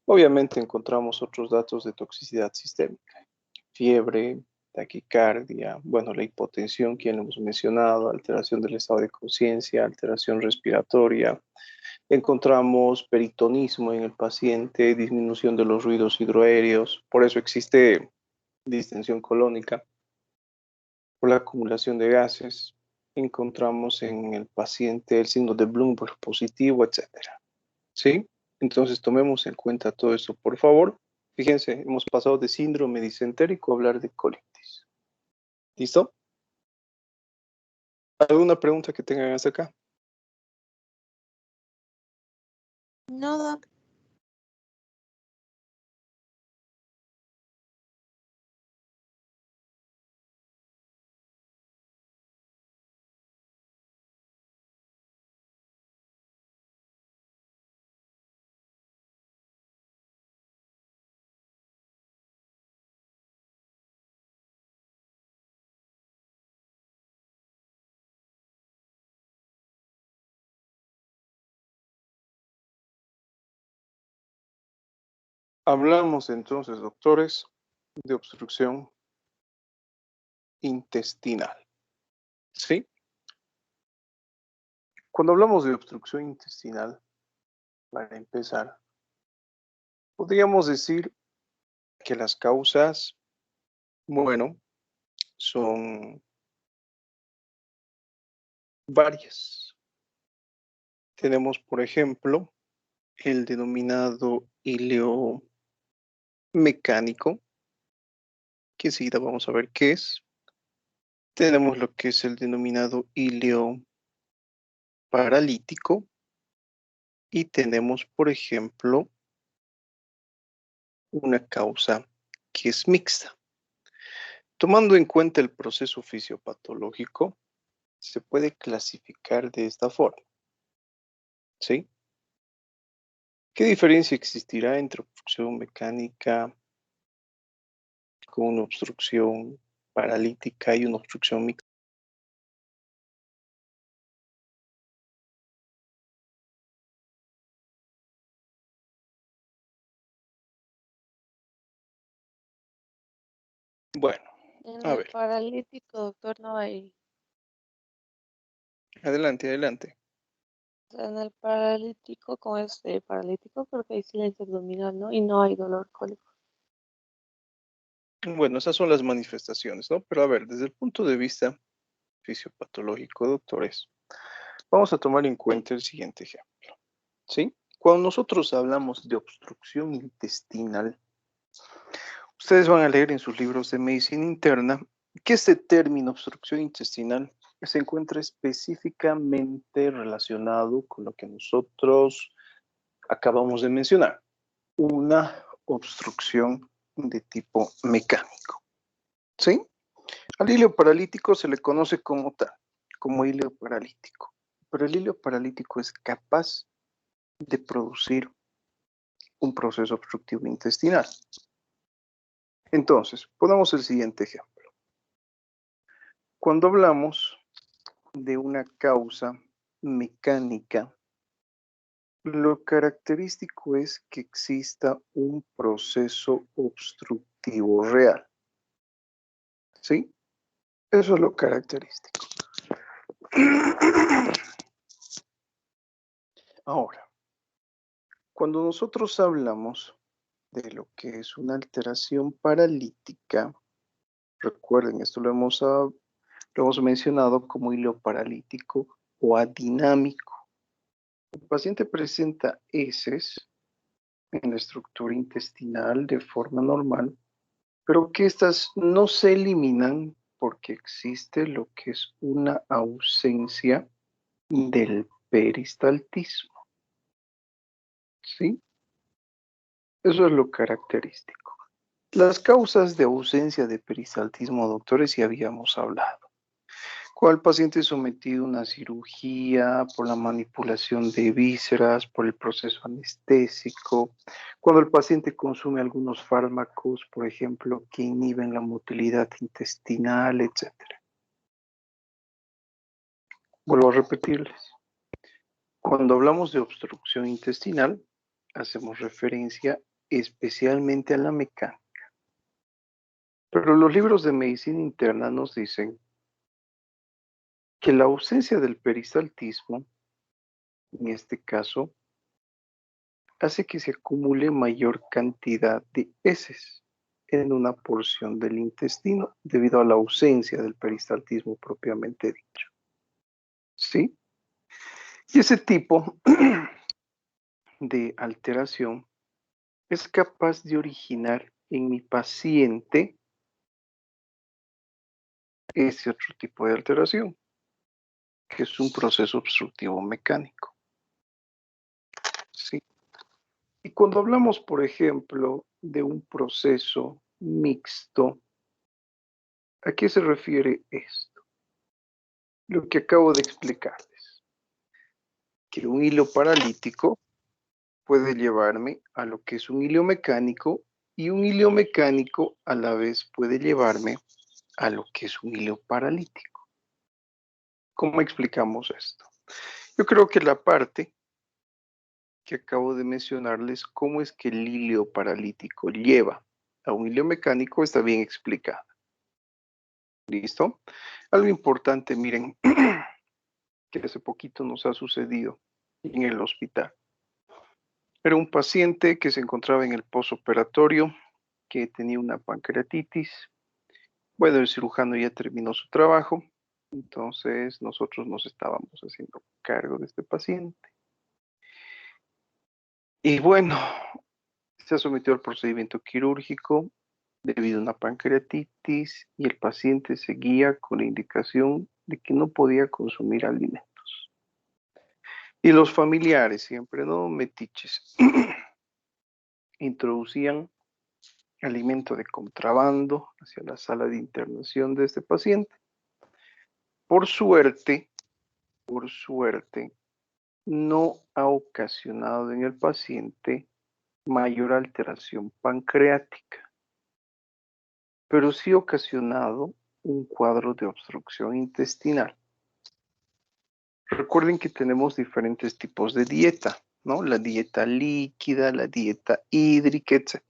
Obviamente encontramos otros datos de toxicidad sistémica, fiebre, taquicardia, bueno, la hipotensión, que ya lo hemos mencionado, alteración del estado de conciencia, alteración respiratoria. Encontramos peritonismo en el paciente, disminución de los ruidos hidroaéreos, por eso existe distensión colónica, por la acumulación de gases. Encontramos en el paciente el signo de Bloomberg positivo, etc. ¿Sí? Entonces tomemos en cuenta todo esto, por favor. Fíjense, hemos pasado de síndrome disentérico a hablar de colitis. ¿Listo? ¿Alguna pregunta que tengan hasta acá? No, doc. Hablamos entonces, doctores, de obstrucción intestinal. ¿Sí? Cuando hablamos de obstrucción intestinal, para empezar, podríamos decir que las causas, bueno, son varias. Tenemos, por ejemplo, el denominado ileo mecánico, que enseguida vamos a ver qué es. Tenemos lo que es el denominado ileo paralítico y tenemos, por ejemplo, una causa que es mixta. Tomando en cuenta el proceso fisiopatológico, se puede clasificar de esta forma. ¿Sí? ¿Qué diferencia existirá entre obstrucción mecánica con una obstrucción paralítica y una obstrucción mixta? Bueno, En a el ver, paralítico, doctor, no hay. adelante, adelante. O sea, en el paralítico, con este paralítico, creo que hay silencio abdominal, ¿no? Y no hay dolor cólico. Bueno, esas son las manifestaciones, ¿no? Pero a ver, desde el punto de vista fisiopatológico, doctores, vamos a tomar en cuenta el siguiente ejemplo, ¿sí? Cuando nosotros hablamos de obstrucción intestinal, ustedes van a leer en sus libros de medicina interna que este término obstrucción intestinal se encuentra específicamente relacionado con lo que nosotros acabamos de mencionar, una obstrucción de tipo mecánico, ¿sí? Al hilo paralítico se le conoce como tal, como hilo paralítico. Pero el hilo paralítico es capaz de producir un proceso obstructivo intestinal. Entonces, ponemos el siguiente ejemplo. Cuando hablamos de una causa mecánica, lo característico es que exista un proceso obstructivo real. ¿Sí? Eso es lo característico. Ahora, cuando nosotros hablamos de lo que es una alteración paralítica, recuerden, esto lo hemos mencionado como hilo paralítico o adinámico. El paciente presenta heces en la estructura intestinal de forma normal, pero que estas no se eliminan porque existe lo que es una ausencia del peristaltismo. ¿Sí? Eso es lo característico. Las causas de ausencia de peristaltismo, doctores, ya habíamos hablado. Cuando el paciente es sometido a una cirugía, por la manipulación de vísceras, por el proceso anestésico, cuando el paciente consume algunos fármacos, por ejemplo, que inhiben la motilidad intestinal, etc. Vuelvo a repetirles. Cuando hablamos de obstrucción intestinal, hacemos referencia especialmente a la mecánica. Pero los libros de medicina interna nos dicen que la ausencia del peristaltismo, en este caso, hace que se acumule mayor cantidad de heces en una porción del intestino debido a la ausencia del peristaltismo propiamente dicho. ¿Sí? Y ese tipo de alteración es capaz de originar en mi paciente ese otro tipo de alteración, que es un proceso obstructivo mecánico. ¿Sí? Y cuando hablamos, por ejemplo, de un proceso mixto, ¿a qué se refiere esto? Lo que acabo de explicarles, que un hilo paralítico puede llevarme a lo que es un hilo mecánico y un hilo mecánico a la vez puede llevarme a lo que es un hilo paralítico. ¿Cómo explicamos esto? Yo creo que la parte que acabo de mencionarles, cómo es que el hilo paralítico lleva a un hilo mecánico, está bien explicada. ¿Listo? Algo importante, miren, que hace poquito nos ha sucedido en el hospital. Era un paciente que se encontraba en el posoperatorio, que tenía una pancreatitis. Bueno, el cirujano ya terminó su trabajo, entonces nosotros nos estábamos haciendo cargo de este paciente. Y bueno, se sometió al procedimiento quirúrgico debido a una pancreatitis y el paciente seguía con la indicación de que no podía consumir alimentos. Y los familiares, siempre no metiches, introducían alimento de contrabando hacia la sala de internación de este paciente. Por suerte, no ha ocasionado en el paciente mayor alteración pancreática, pero sí ha ocasionado un cuadro de obstrucción intestinal. Recuerden que tenemos diferentes tipos de dieta, ¿no? La dieta líquida, la dieta hídrica, etc.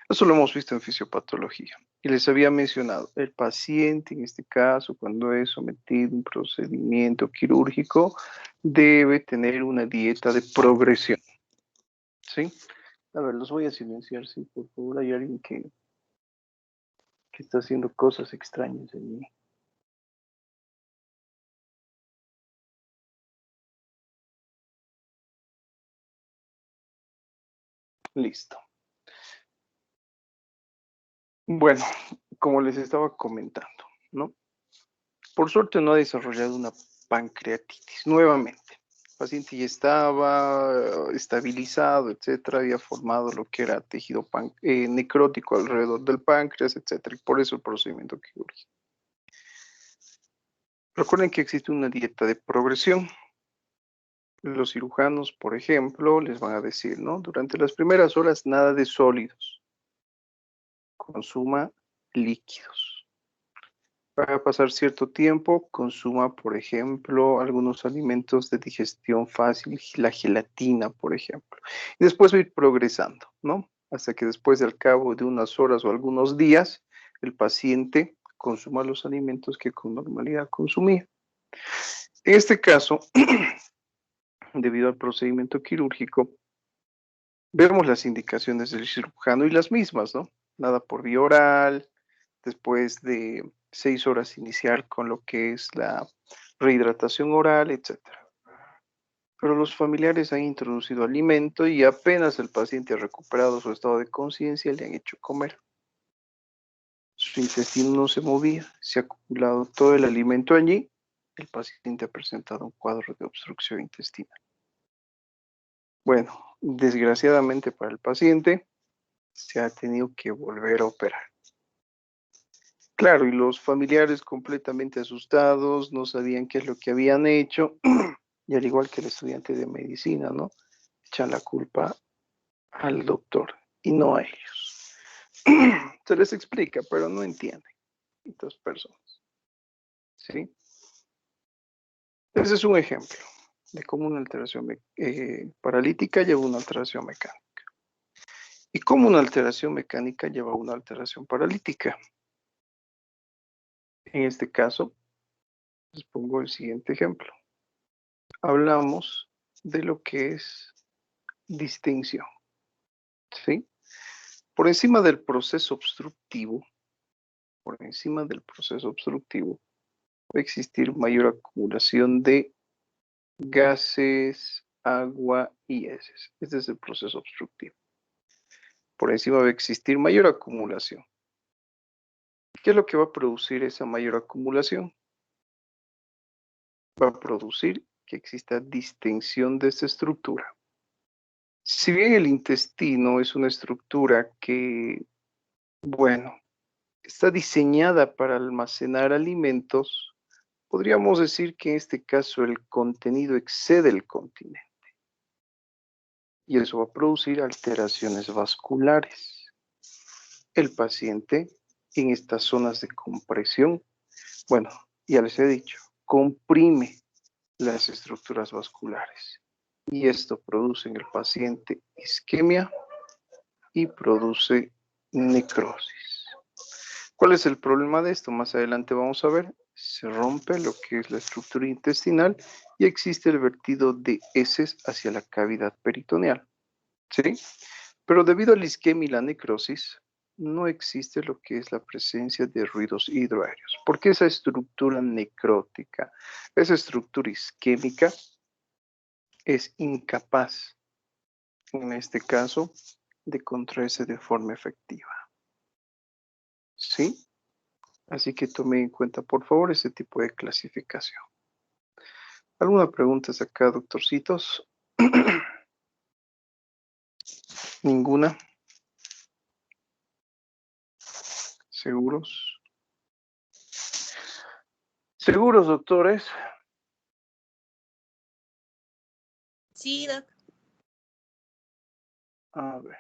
Eso lo hemos visto en fisiopatología. Y les había mencionado, el paciente, en este caso, cuando es sometido a un procedimiento quirúrgico, debe tener una dieta de progresión. ¿Sí? A ver, los voy a silenciar, sí, por favor. Hay alguien que está haciendo cosas extrañas en mí. Listo. Bueno, como les estaba comentando, ¿no? Por suerte no ha desarrollado una pancreatitis nuevamente. El paciente ya estaba estabilizado, etcétera, había formado lo que era tejido necrótico alrededor del páncreas, etcétera, y por eso el procedimiento quirúrgico. Recuerden que existe una dieta de progresión. Los cirujanos, por ejemplo, les van a decir, ¿no? Durante las primeras horas, nada de sólidos. Consuma líquidos. Va a pasar cierto tiempo, consuma, por ejemplo, algunos alimentos de digestión fácil, la gelatina, por ejemplo. Y después va a ir progresando, ¿no? Hasta que después, al cabo de unas horas o algunos días, el paciente consuma los alimentos que con normalidad consumía. En este caso, debido al procedimiento quirúrgico, vemos las indicaciones del cirujano y las mismas, ¿no? Nada por vía oral, después de 6 horas iniciar con lo que es la rehidratación oral, etc. Pero los familiares han introducido alimento y apenas el paciente ha recuperado su estado de conciencia, le han hecho comer. Su intestino no se movía, se ha acumulado todo el alimento allí, el paciente ha presentado un cuadro de obstrucción intestinal. Bueno, desgraciadamente para el paciente, se ha tenido que volver a operar. Claro, y los familiares completamente asustados, no sabían qué es lo que habían hecho, y al igual que el estudiante de medicina, ¿no? Echan la culpa al doctor y no a ellos. Se les explica, pero no entienden estas personas. ¿Sí? Ese es un ejemplo de cómo una alteración paralítica lleva a una alteración mecánica. Y cómo una alteración mecánica lleva a una alteración paralítica. En este caso, les pongo el siguiente ejemplo. Hablamos de lo que es distensión. ¿Sí? Por encima del proceso obstructivo, va a existir mayor acumulación de gases, agua y heces. Este es el proceso obstructivo. Por encima va a existir mayor acumulación. ¿Qué es lo que va a producir esa mayor acumulación? Va a producir que exista distensión de esta estructura. Si bien el intestino es una estructura que, bueno, está diseñada para almacenar alimentos, podríamos decir que en este caso el contenido excede el continente. Y eso va a producir alteraciones vasculares. El paciente en estas zonas de compresión, bueno, ya les he dicho, comprime las estructuras vasculares. Y esto produce en el paciente isquemia y produce necrosis. ¿Cuál es el problema de esto? Más adelante vamos a ver. Se rompe lo que es la estructura intestinal y existe el vertido de heces hacia la cavidad peritoneal. ¿Sí? Pero debido a la isquemia y la necrosis, no existe lo que es la presencia de ruidos hidroaéreos. Porque esa estructura necrótica, esa estructura isquémica, es incapaz, en este caso, de contraerse de forma efectiva. ¿Sí? Así que tome en cuenta, por favor, ese tipo de clasificación. ¿Alguna pregunta acá, doctorcitos? ¿Ninguna? ¿Seguros? ¿Seguros, doctores? Sí, doc. A ver.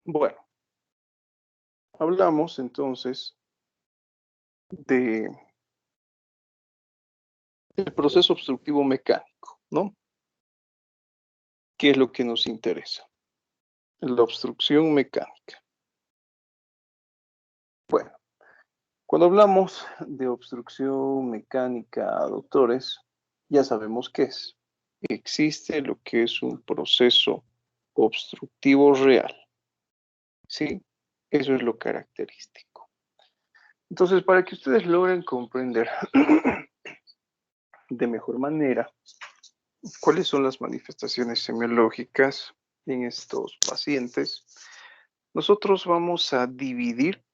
Bueno. Hablamos entonces del proceso obstructivo mecánico, ¿no? ¿Qué es lo que nos interesa? La obstrucción mecánica. Bueno, cuando hablamos de obstrucción mecánica, doctores, ya sabemos qué es. Existe lo que es un proceso obstructivo real. ¿Sí? Eso es lo característico. Entonces, para que ustedes logren comprender de mejor manera cuáles son las manifestaciones semiológicas en estos pacientes, nosotros vamos a dividir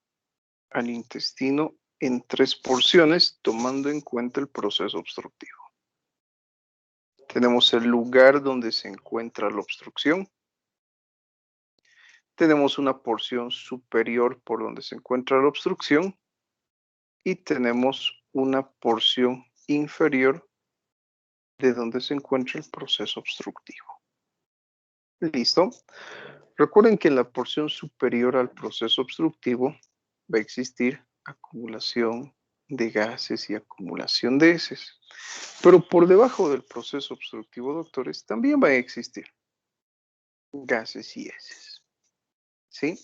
al intestino en 3 porciones, tomando en cuenta el proceso obstructivo. Tenemos el lugar donde se encuentra la obstrucción. Tenemos una porción superior por donde se encuentra la obstrucción y tenemos una porción inferior de donde se encuentra el proceso obstructivo. ¿Listo? Recuerden que en la porción superior al proceso obstructivo va a existir acumulación de gases y acumulación de heces. Pero por debajo del proceso obstructivo, doctores, también va a existir gases y heces. ¿Sí?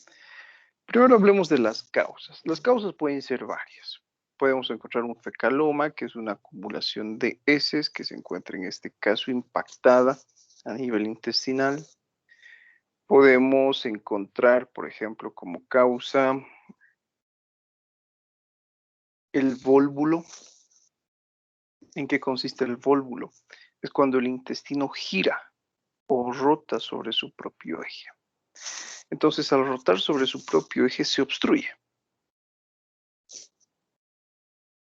Primero hablemos de las causas. Las causas pueden ser varias. Podemos encontrar un fecaloma, que es una acumulación de heces que se encuentra en este caso impactada a nivel intestinal. Podemos encontrar, por ejemplo, como causa el vólvulo. ¿En qué consiste el vólvulo? Es cuando el intestino gira o rota sobre su propio eje. Entonces, al rotar sobre su propio eje, se obstruye.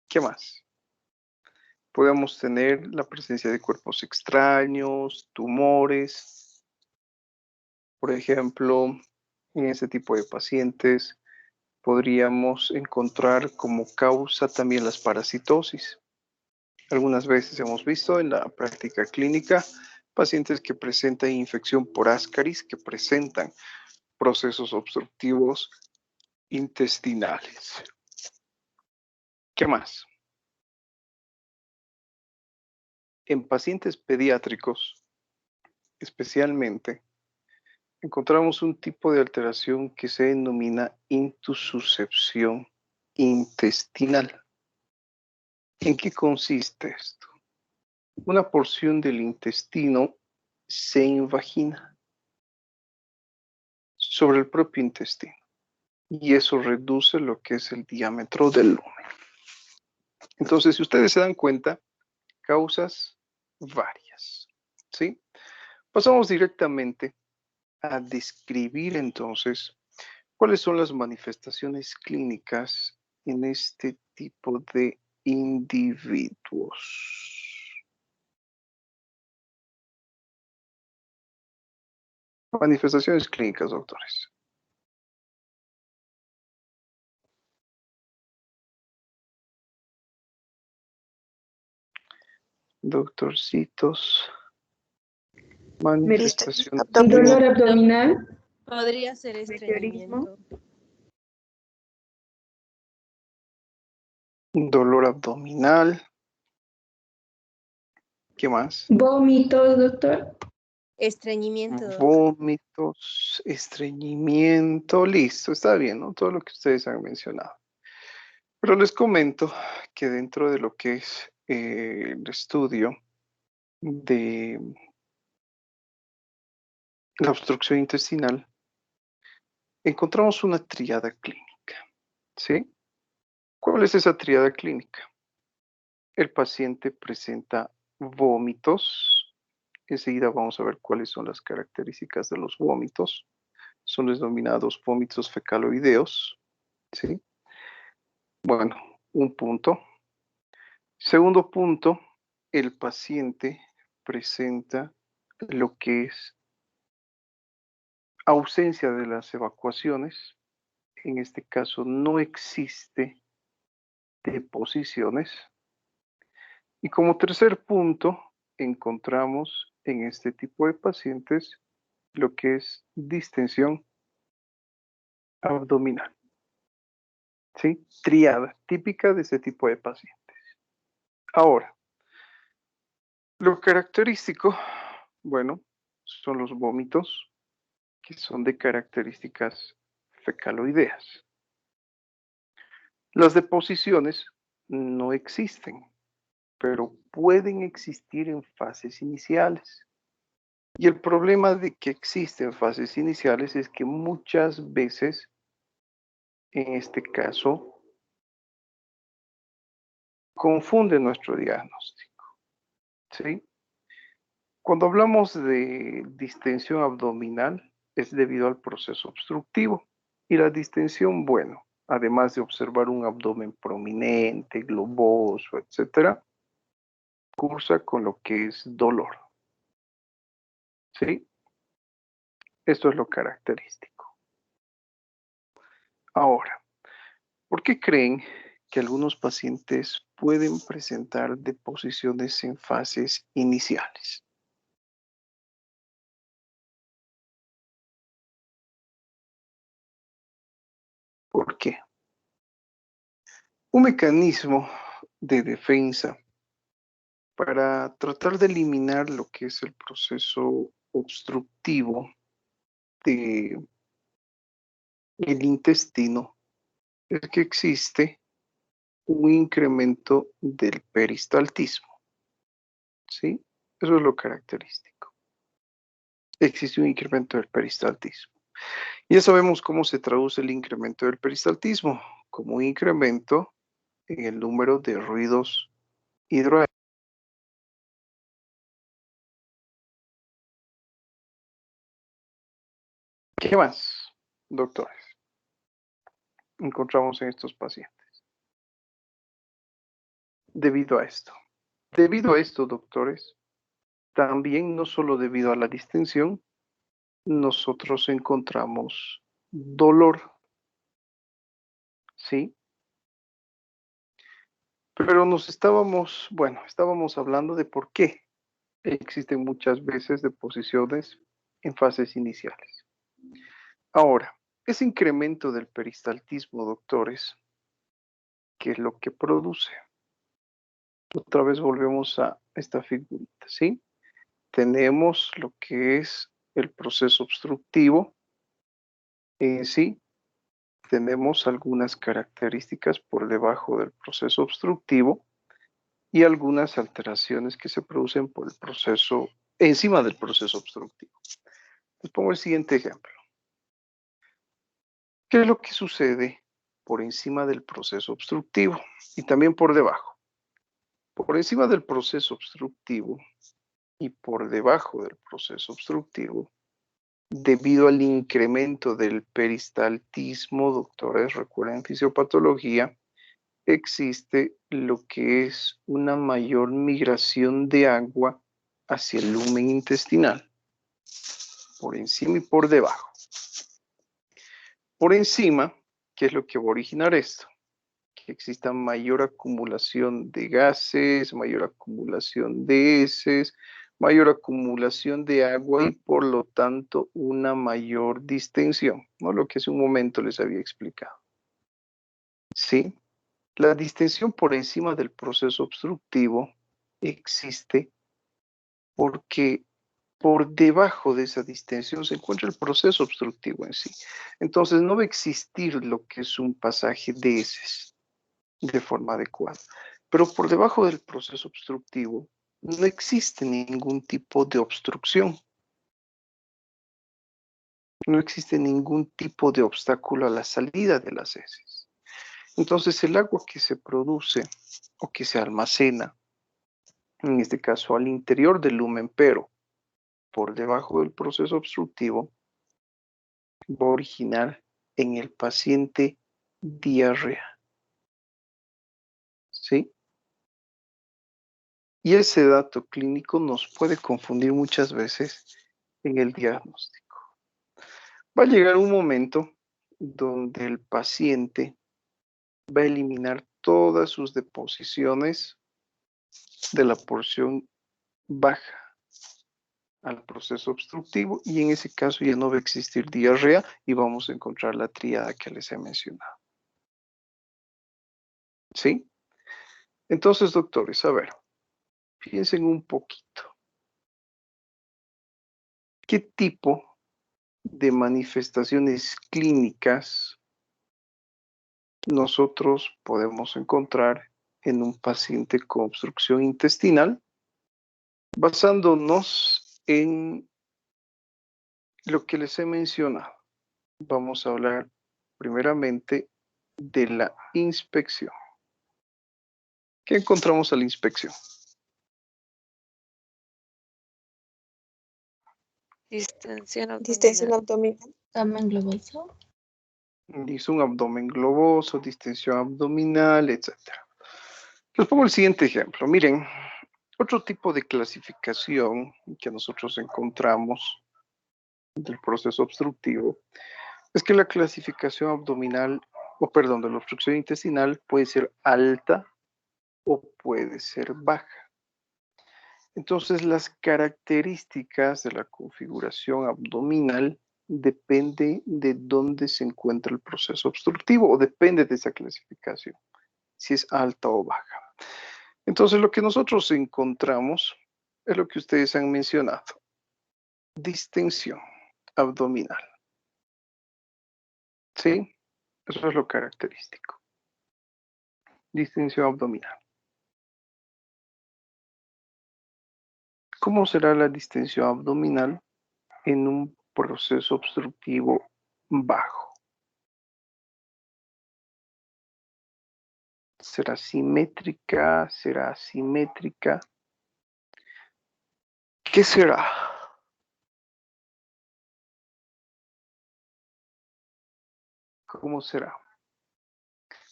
¿Qué más? Podemos tener la presencia de cuerpos extraños, tumores. Por ejemplo, en ese tipo de pacientes podríamos encontrar como causa también las parasitosis. Algunas veces hemos visto en la práctica clínica pacientes que presentan infección por Ascaris, que presentan procesos obstructivos intestinales. ¿Qué más? En pacientes pediátricos, especialmente, encontramos un tipo de alteración que se denomina intususcepción intestinal. ¿En qué consiste esto? Una porción del intestino se invagina sobre el propio intestino y eso reduce lo que es el diámetro del lumen. Entonces, si ustedes se dan cuenta, causas varias, ¿sí? Pasamos directamente a describir entonces cuáles son las manifestaciones clínicas en este tipo de individuos. Manifestaciones clínicas, doctores. Doctorcitos. Manifestaciones. Dolor abdominal. Podría ser estreñimiento. Dolor abdominal. ¿Qué más? Vómitos, doctor. Estreñimiento. Vómitos, estreñimiento, listo, está bien, ¿no? Todo lo que ustedes han mencionado. Pero les comento que dentro de lo que es el estudio de la obstrucción intestinal, encontramos una tríada clínica, ¿sí? ¿Cuál es esa tríada clínica? El paciente presenta vómitos. Enseguida vamos a ver cuáles son las características de los vómitos. Son los denominados vómitos fecaloideos, ¿sí? Bueno, un punto. Segundo punto, el paciente presenta lo que es ausencia de las evacuaciones. En este caso no existe deposiciones. Y como tercer punto, encontramos en este tipo de pacientes lo que es distensión abdominal. ¿Sí? Triada típica de este tipo de pacientes. Ahora, lo característico, bueno, son los vómitos, que son de características fecaloideas. Las deposiciones no existen, pero pueden existir en fases iniciales. Y el problema de que existen fases iniciales es que muchas veces, en este caso, confunde nuestro diagnóstico. ¿Sí? Cuando hablamos de distensión abdominal, es debido al proceso obstructivo. Y la distensión, bueno, además de observar un abdomen prominente, globoso, etc., cursa con lo que es dolor. ¿Sí? Esto es lo característico. Ahora, ¿por qué creen que algunos pacientes pueden presentar deposiciones en fases iniciales. ¿Por qué? Un mecanismo de defensa para tratar de eliminar lo que es el proceso obstructivo del intestino es que existe un incremento del peristaltismo. ¿Sí? Eso es lo característico. Existe un incremento del peristaltismo. Y ya sabemos cómo se traduce el incremento del peristaltismo, como un incremento en el número de ruidos hidroaéreos. ¿Qué más, doctores, encontramos en estos pacientes? Debido a esto, doctores, también no solo debido a la distensión, nosotros encontramos dolor, ¿sí? Pero estábamos hablando de por qué existen muchas veces deposiciones en fases iniciales. Ahora, ese incremento del peristaltismo, doctores, ¿qué es lo que produce? Otra vez volvemos a esta figurita, ¿sí? Tenemos lo que es el proceso obstructivo en sí. Tenemos algunas características por debajo del proceso obstructivo y algunas alteraciones que se producen por el proceso, encima del proceso obstructivo. Les pongo el siguiente ejemplo. ¿Qué es lo que sucede por encima del proceso obstructivo y también por debajo? Por encima del proceso obstructivo y por debajo del proceso obstructivo, debido al incremento del peristaltismo, doctores, recuerden fisiopatología, existe lo que es una mayor migración de agua hacia el lumen intestinal, por encima y por debajo. Por encima, ¿qué es lo que va a originar esto? Que exista mayor acumulación de gases, mayor acumulación de heces, mayor acumulación de agua y por lo tanto una mayor distensión, ¿no? Lo que hace un momento les había explicado. ¿Sí? La distensión por encima del proceso obstructivo existe porque por debajo de esa distensión se encuentra el proceso obstructivo en sí. Entonces no va a existir lo que es un pasaje de heces de forma adecuada. Pero por debajo del proceso obstructivo no existe ningún tipo de obstrucción. No existe ningún tipo de obstáculo a la salida de las heces. Entonces el agua que se produce o que se almacena, en este caso al interior del lumen, pero por debajo del proceso obstructivo, va a originar en el paciente diarrea. ¿Sí? Y ese dato clínico nos puede confundir muchas veces en el diagnóstico. Va a llegar un momento donde el paciente va a eliminar todas sus deposiciones de la porción baja al proceso obstructivo y en ese caso ya no va a existir diarrea y vamos a encontrar la tríada que les he mencionado. ¿Sí? Entonces, doctores, a ver, piensen un poquito. ¿Qué tipo de manifestaciones clínicas nosotros podemos encontrar en un paciente con obstrucción intestinal basándonos en lo que les he mencionado? Vamos a hablar primeramente de la inspección. ¿Qué encontramos a la inspección? Distensión Distensión abdominal. abdominal. Abdomen globoso. Dice un abdomen globoso, distensión abdominal, etc. Les pongo el siguiente ejemplo. Miren, otro tipo de clasificación que nosotros encontramos del proceso obstructivo es que la clasificación abdominal de la obstrucción intestinal puede ser alta o puede ser baja. Entonces, las características de la configuración abdominal depende de dónde se encuentra el proceso obstructivo o depende de esa clasificación, si es alta o baja. Entonces, lo que nosotros encontramos es lo que ustedes han mencionado. Distensión abdominal. ¿Sí? Eso es lo característico. Distensión abdominal. ¿Cómo será la distensión abdominal en un proceso obstructivo bajo? ¿Será simétrica? ¿Será asimétrica? ¿Qué será? ¿Cómo será?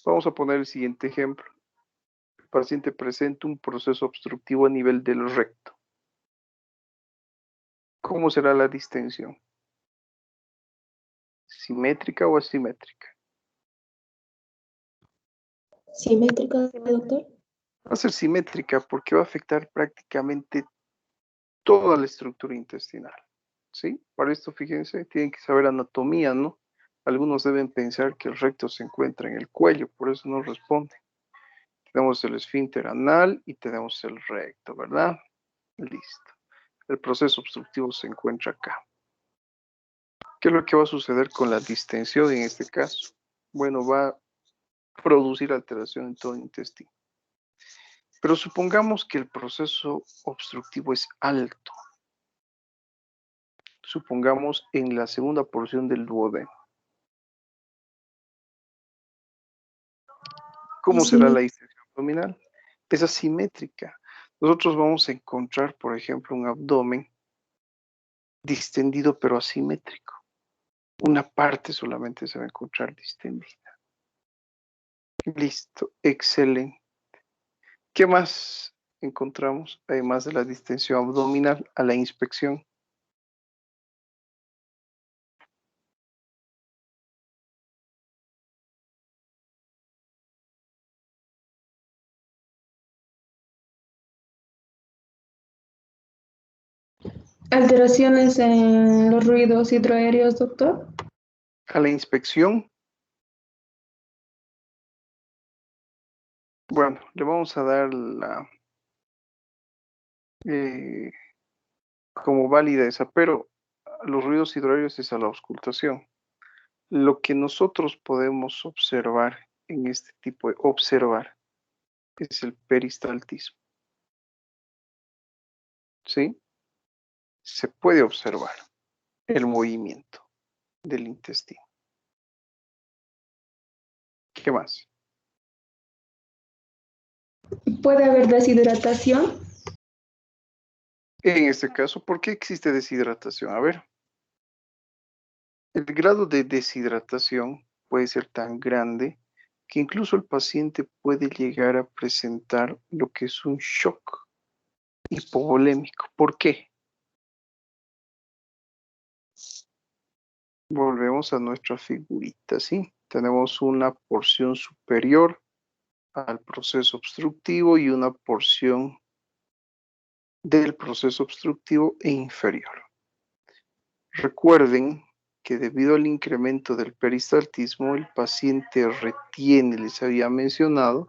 Vamos a poner el siguiente ejemplo. El paciente presenta un proceso obstructivo a nivel del recto. ¿Cómo será la distensión? ¿Simétrica o asimétrica? Simétrica, doctor. Va a ser simétrica porque va a afectar prácticamente toda la estructura intestinal. ¿Sí? Para esto, fíjense, tienen que saber anatomía, ¿no? Algunos deben pensar que el recto se encuentra en el cuello, por eso no responde. Tenemos el esfínter anal y tenemos el recto, ¿verdad? Listo. El proceso obstructivo se encuentra acá. ¿Qué es lo que va a suceder con la distensión en este caso? Bueno, va a producir alteración en todo el intestino. Pero supongamos que el proceso obstructivo es alto. Supongamos en la segunda porción del duodeno. ¿Cómo será la distensión abdominal? Es asimétrica. Nosotros vamos a encontrar, por ejemplo, un abdomen distendido pero asimétrico. Una parte solamente se va a encontrar distendida. Listo, excelente. ¿Qué más encontramos, además de la distensión abdominal, a la inspección? Alteraciones en los ruidos hidroaéreos, doctor. A la inspección, bueno, le vamos a dar como válida esa, pero los ruidos hidroaéreos es a la auscultación. Lo que nosotros podemos observar en este tipo de observar es el peristaltismo. ¿Sí? Se puede observar el movimiento del intestino. ¿Qué más? ¿Puede haber deshidratación? En este caso, ¿por qué existe deshidratación? A ver, el grado de deshidratación puede ser tan grande que incluso el paciente puede llegar a presentar lo que es un shock hipovolémico. ¿Por qué? Volvemos a nuestra figurita, ¿sí? Tenemos una porción superior al proceso obstructivo y una porción del proceso obstructivo e inferior. Recuerden que debido al incremento del peristaltismo, el paciente retiene, les había mencionado,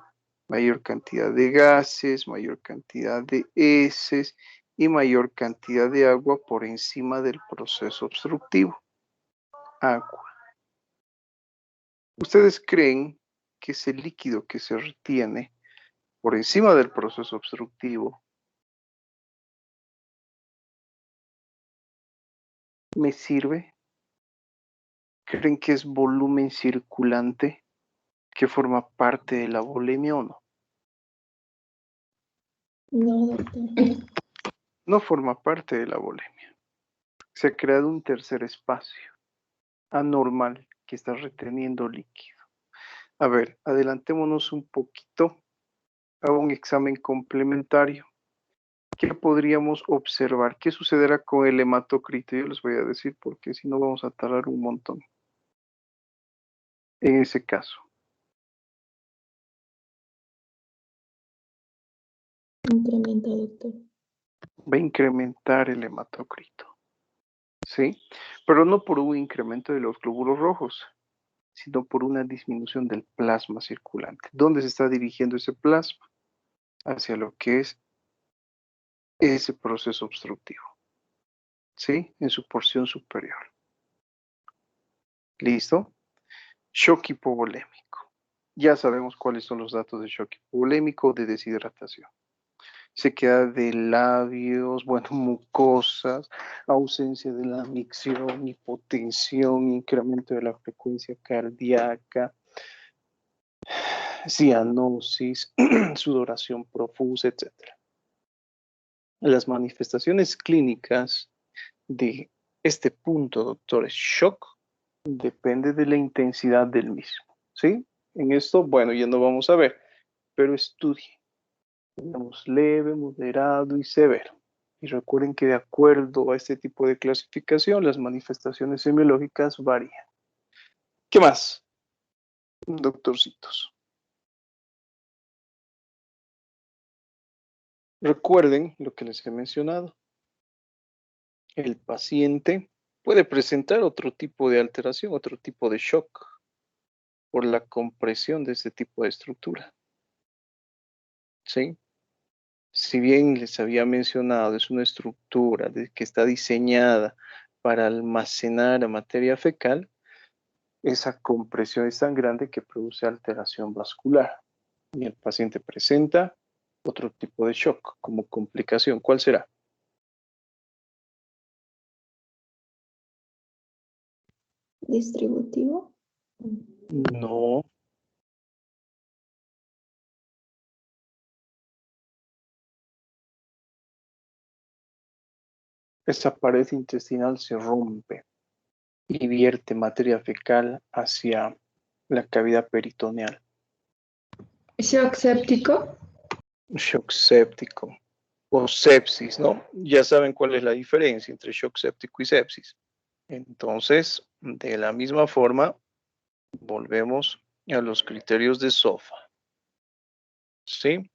mayor cantidad de gases, mayor cantidad de heces y mayor cantidad de agua por encima del proceso obstructivo. Agua. ¿Ustedes creen que ese líquido que se retiene por encima del proceso obstructivo me sirve? ¿Creen que es volumen circulante que forma parte de la volemia o no? No, doctor. No forma parte de la volemia. Se ha creado un tercer espacio anormal que está reteniendo líquido. A ver, adelantémonos un poquito a un examen complementario. ¿Qué podríamos observar? ¿Qué sucederá con el hematocrito? Yo les voy a decir porque si no vamos a tardar un montón. En ese caso, Incrementa, doctor. Va a incrementar el hematocrito, ¿sí? Pero no por un incremento de los glóbulos rojos, sino por una disminución del plasma circulante. ¿Dónde se está dirigiendo ese plasma? Hacia lo que es ese proceso obstructivo, ¿sí? En su porción superior. ¿Listo? Shock hipovolémico. Ya sabemos cuáles son los datos de shock hipovolémico o de deshidratación. Sequedad de labios, bueno, mucosas, ausencia de la micción, hipotensión, incremento de la frecuencia cardíaca, cianosis, sudoración profusa, etc. Las manifestaciones clínicas de este punto, doctor, es shock, depende de la intensidad del mismo, ¿sí? En esto, bueno, ya no vamos a ver, pero estudie. Tenemos leve, moderado y severo. Y recuerden que de acuerdo a este tipo de clasificación, las manifestaciones semiológicas varían. ¿Qué más, doctorcitos? Recuerden lo que les he mencionado. El paciente puede presentar otro tipo de alteración, otro tipo de shock por la compresión de este tipo de estructura. ¿Sí? Si bien les había mencionado, es una estructura que está diseñada para almacenar materia fecal, esa compresión es tan grande que produce alteración vascular. Y el paciente presenta otro tipo de shock como complicación. ¿Cuál será? Distributivo. No. Esa pared intestinal se rompe y vierte materia fecal hacia la cavidad peritoneal. Shock séptico. Shock séptico o sepsis, ¿no? Ya saben cuál es la diferencia entre shock séptico y sepsis. Entonces, de la misma forma, volvemos a los criterios de SOFA. ¿Sí?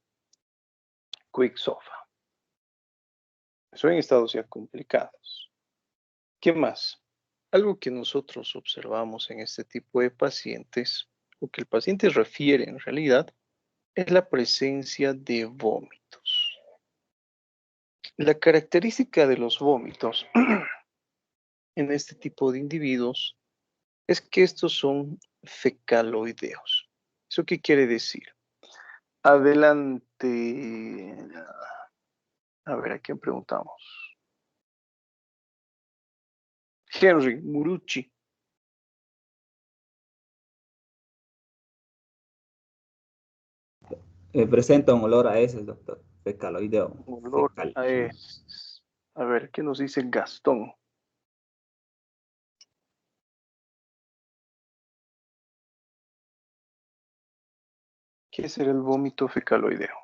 Quick SOFA. Son estados ya complicados. ¿Qué más? Algo que nosotros observamos en este tipo de pacientes, o que el paciente refiere en realidad, es la presencia de vómitos. La característica de los vómitos en este tipo de individuos es que estos son fecaloideos. ¿Eso qué quiere decir? Adelante. A ver, ¿a quién preguntamos? Henry Murucci. Presenta un olor a heces, doctor. Fecaloideo. Olor Fecal. a heces. A ver, ¿qué nos dice Gastón? ¿Qué será el vómito fecaloideo?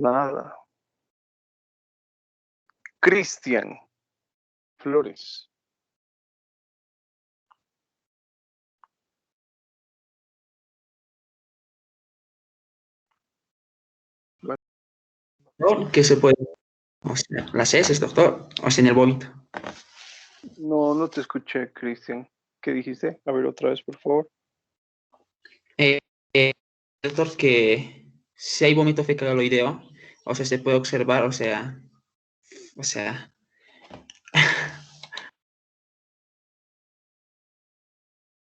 Nada. Cristian Flores. ¿Qué se puede? O sea, las heces, doctor. O sea, en el vómito. No, no te escuché, Cristian. ¿Qué dijiste? A ver, otra vez, por favor. Doctor, que si hay vómito fecaloideo, o sea, se puede observar, o sea,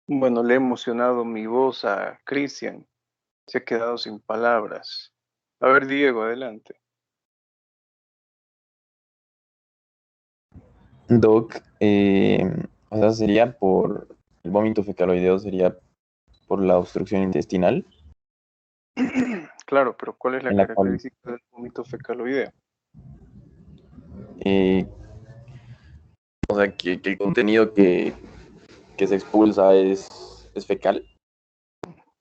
Bueno, le he emocionado mi voz a Cristian. Se ha quedado sin palabras. A ver, Diego, adelante. Doc, o sea, sería por el vómito fecaloideo, sería por la obstrucción intestinal. Claro, pero ¿cuál es la En la cual, característica del vómito fecaloideo? o sea, que el contenido que se expulsa es fecal.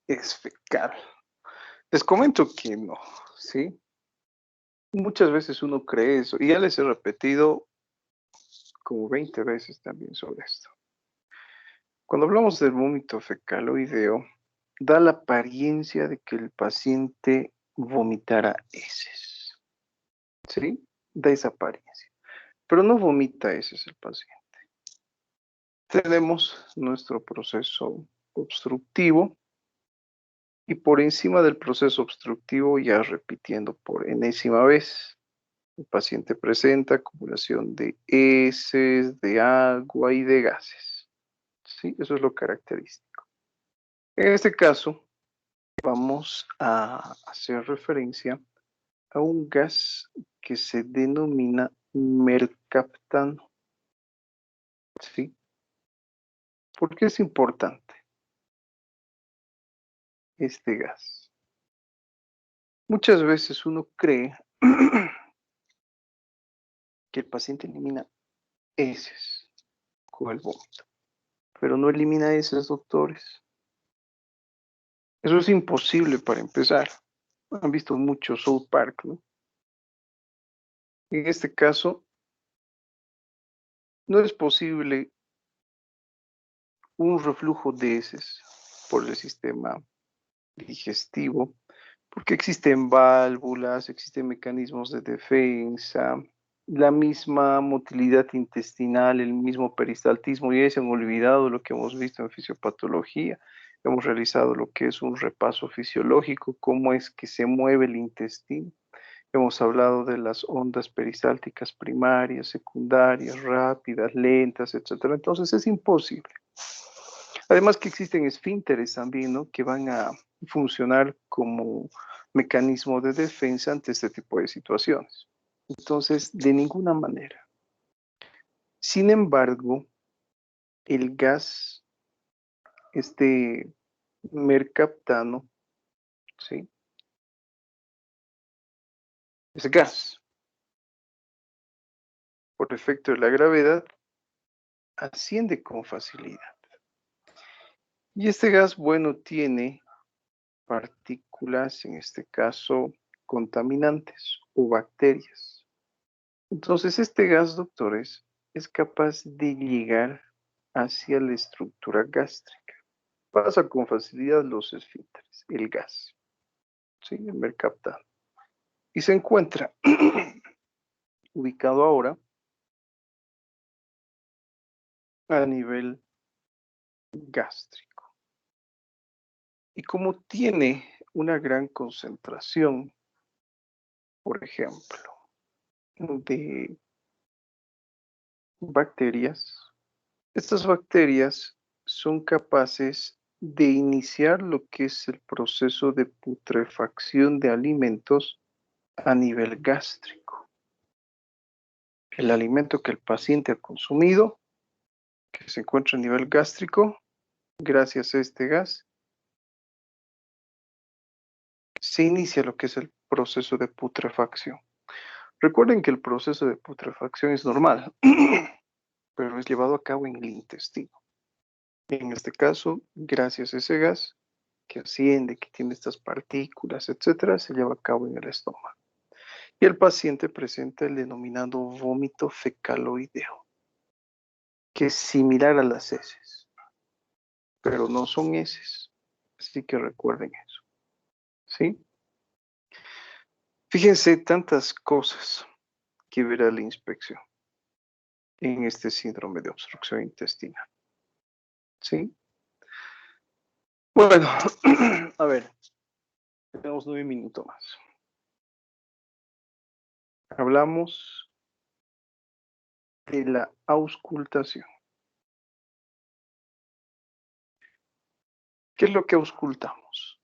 Es fecal. Les comento que no, ¿sí? Muchas veces uno cree eso, y ya les he repetido como 20 veces también sobre esto. Cuando hablamos del vómito fecaloideo, da la apariencia de que el paciente vomitara heces. ¿Sí? Da esa apariencia. Pero no vomita heces el paciente. Tenemos nuestro proceso obstructivo y por encima del proceso obstructivo, ya repitiendo por enésima vez, el paciente presenta acumulación de heces, de agua y de gases. ¿Sí? Eso es lo característico. En este caso, vamos a hacer referencia a un gas que se denomina mercaptano. ¿Sí? ¿Por qué es importante este gas? Muchas veces uno cree que el paciente elimina heces con el vómito, pero no elimina heces, doctores. Eso es imposible para empezar. Han visto mucho South Park, ¿no? En este caso, no es posible un reflujo de heces por el sistema digestivo, porque existen válvulas, existen mecanismos de defensa, la misma motilidad intestinal, el mismo peristaltismo, ya se han olvidado lo que hemos visto en fisiopatología, hemos realizado lo que es un repaso fisiológico, cómo es que se mueve el intestino. Hemos hablado de las ondas peristálticas primarias, secundarias, rápidas, lentas, etc. Entonces es imposible. Además que existen esfínteres también, ¿no? Que van a funcionar como mecanismo de defensa ante este tipo de situaciones. Entonces, de ninguna manera. Sin embargo, el gas, este mercaptano, ¿sí? Es gas. Por efecto de la gravedad, asciende con facilidad. Y este gas, bueno, tiene partículas, en este caso, contaminantes o bacterias. Entonces, este gas, doctores, es capaz de llegar hacia la estructura gástrica. Pasa con facilidad los esfínteres, el gas, ¿sí? El mercaptano. Y se encuentra ubicado ahora a nivel gástrico. Y como tiene una gran concentración, por ejemplo, de bacterias, estas bacterias son capaces de iniciar lo que es el proceso de putrefacción de alimentos a nivel gástrico. El alimento que el paciente ha consumido, que se encuentra a nivel gástrico, gracias a este gas, se inicia lo que es el proceso de putrefacción. Recuerden que el proceso de putrefacción es normal, pero es llevado a cabo en el intestino. En este caso, gracias a ese gas que asciende, que tiene estas partículas, etcétera, se lleva a cabo en el estómago. Y el paciente presenta el denominado vómito fecaloideo, que es similar a las heces, pero no son heces. Así que recuerden eso. ¿Sí? Fíjense tantas cosas que verá la inspección en este síndrome de obstrucción intestinal. ¿Sí? Bueno, a ver, tenemos 9 minutos más. Hablamos de la auscultación. ¿Qué es lo que auscultamos?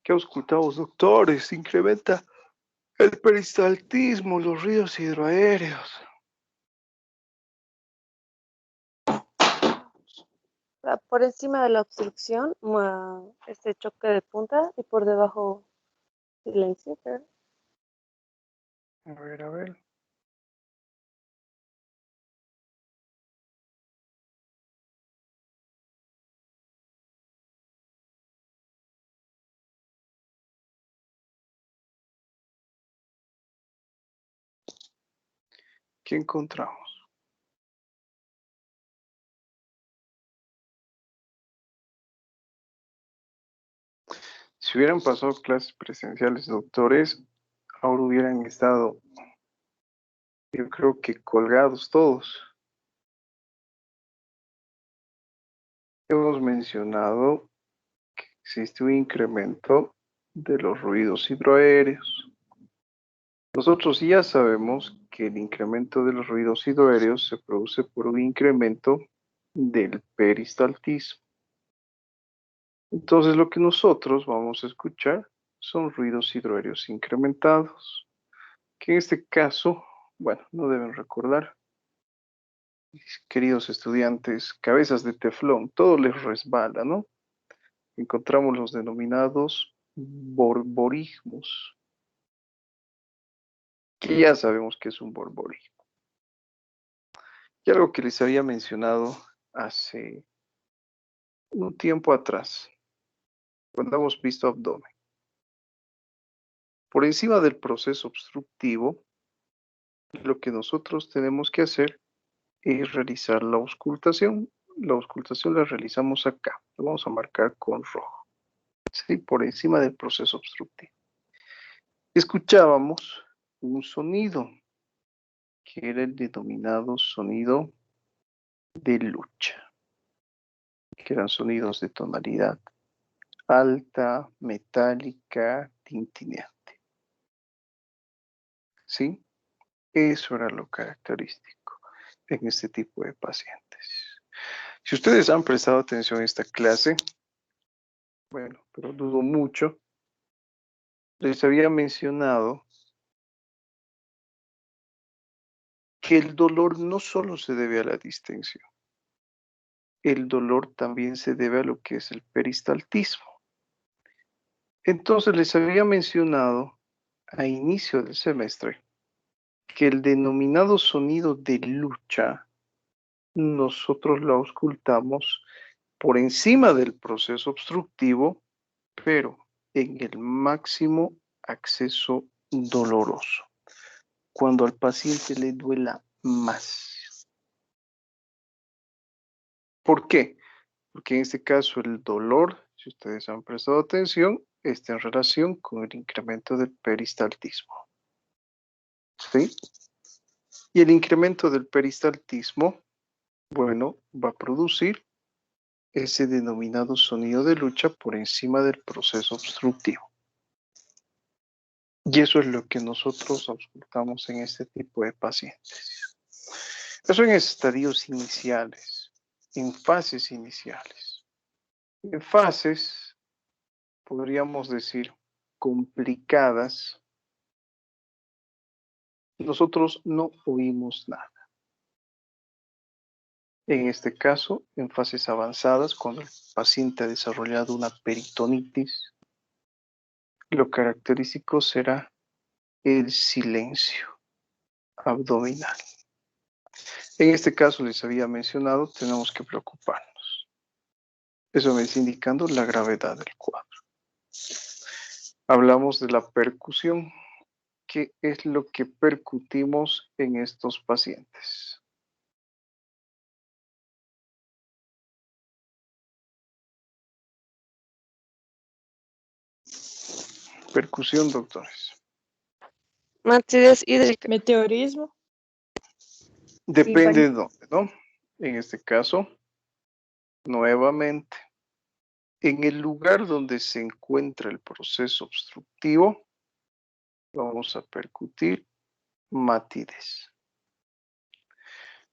¿Qué auscultamos, doctores? Incrementa el peristaltismo, los ríos hidroaéreos. Por encima de la obstrucción, este choque de punta y por debajo silencio, creo. A ver, a ver. ¿Qué encontramos? Si hubieran pasado clases presenciales, doctores, ahora hubieran estado, yo creo que colgados todos. Hemos mencionado que existe un incremento de los ruidos hidroaéreos. Nosotros ya sabemos que el incremento de los ruidos hidroaéreos se produce por un incremento del peristaltismo. Entonces lo que nosotros vamos a escuchar son ruidos hidroaéreos incrementados, que en este caso, bueno, no deben recordar, mis queridos estudiantes, cabezas de teflón, todo les resbala, ¿no? Encontramos los denominados borborismos, que ya sabemos que es un borborismo. Y algo que les había mencionado hace un tiempo atrás, cuando hemos visto abdomen. Por encima del proceso obstructivo, lo que nosotros tenemos que hacer es realizar la auscultación. La auscultación la realizamos acá. Lo vamos a marcar con rojo. ¿Sí? Por encima del proceso obstructivo. Escuchábamos un sonido, que era el denominado sonido de lucha, que eran sonidos de tonalidad alta, metálica, tintineante. ¿Sí? Eso era lo característico en este tipo de pacientes. Si ustedes han prestado atención a esta clase, bueno, pero dudo mucho, les había mencionado que el dolor no solo se debe a la distensión, el dolor también se debe a lo que es el peristaltismo. Entonces les había mencionado a inicio del semestre que el denominado sonido de lucha nosotros lo auscultamos por encima del proceso obstructivo, pero en el máximo acceso doloroso, cuando al paciente le duela más. ¿Por qué? Porque en este caso el dolor, si ustedes han prestado atención, está en relación con el incremento del peristaltismo. ¿Sí? Y el incremento del peristaltismo, bueno, va a producir ese denominado sonido de lucha por encima del proceso obstructivo. Y eso es lo que nosotros auscultamos en este tipo de pacientes. Eso en estadios iniciales, en fases iniciales. En fases, podríamos decir, complicadas, nosotros no oímos nada. En este caso, en fases avanzadas, cuando el paciente ha desarrollado una peritonitis, lo característico será el silencio abdominal. En este caso, les había mencionado, tenemos que preocuparnos. Eso me está indicando la gravedad del cuadro. Hablamos de la percusión. ¿Qué es lo que percutimos en estos pacientes? Percusión, doctores. Matidez hídrica. Meteorismo. Depende de dónde, ¿no? En este caso, nuevamente, en el lugar donde se encuentra el proceso obstructivo, vamos a percutir matidez.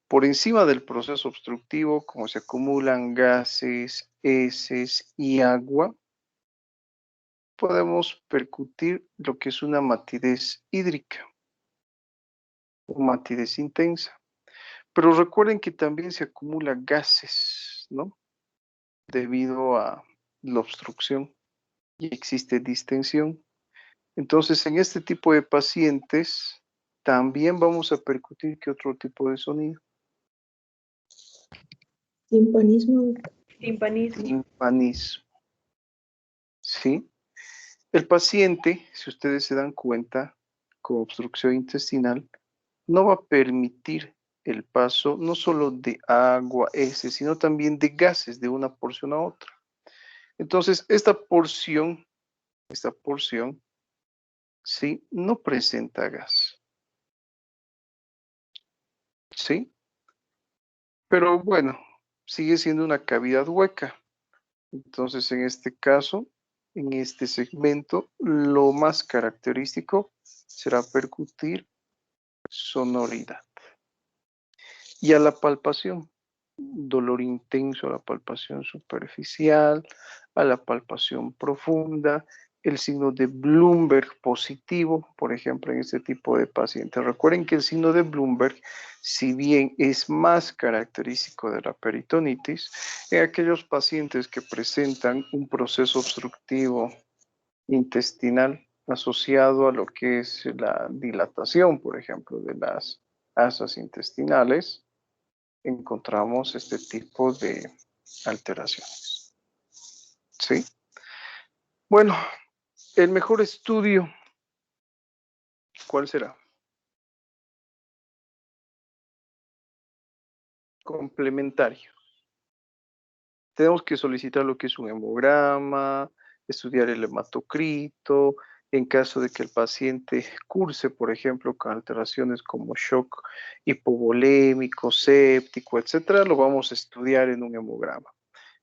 Por encima del proceso obstructivo, como se acumulan gases, heces y agua, podemos percutir lo que es una matidez hídrica o matidez intensa. Pero recuerden que también se acumula gases, ¿no? Debido a la obstrucción y existe distensión. Entonces, en este tipo de pacientes, también vamos a percutir ¿qué otro tipo de sonido? Timpanismo. Timpanismo. ¿Sí? El paciente, si ustedes se dan cuenta, con obstrucción intestinal, no va a permitir el paso no solo de agua, sino también de gases de una porción a otra. Entonces, esta porción, ¿sí? No presenta gas. ¿Sí? Pero bueno, sigue siendo una cavidad hueca. Entonces, en este caso, en este segmento, lo más característico será percutir sonoridad. Y a la palpación, dolor intenso a la palpación superficial, a la palpación profunda, el signo de Bloomberg positivo, por ejemplo, en este tipo de pacientes. Recuerden que el signo de Bloomberg, si bien es más característico de la peritonitis, en aquellos pacientes que presentan un proceso obstructivo intestinal asociado a lo que es la dilatación, por ejemplo, de las asas intestinales, encontramos este tipo de alteraciones. ¿Sí? Bueno, el mejor estudio, ¿cuál será? Complementario. Tenemos que solicitar lo que es un hemograma, estudiar el hematocrito, en caso de que el paciente curse, por ejemplo, con alteraciones como shock hipovolémico, séptico, etcétera, lo vamos a estudiar en un hemograma.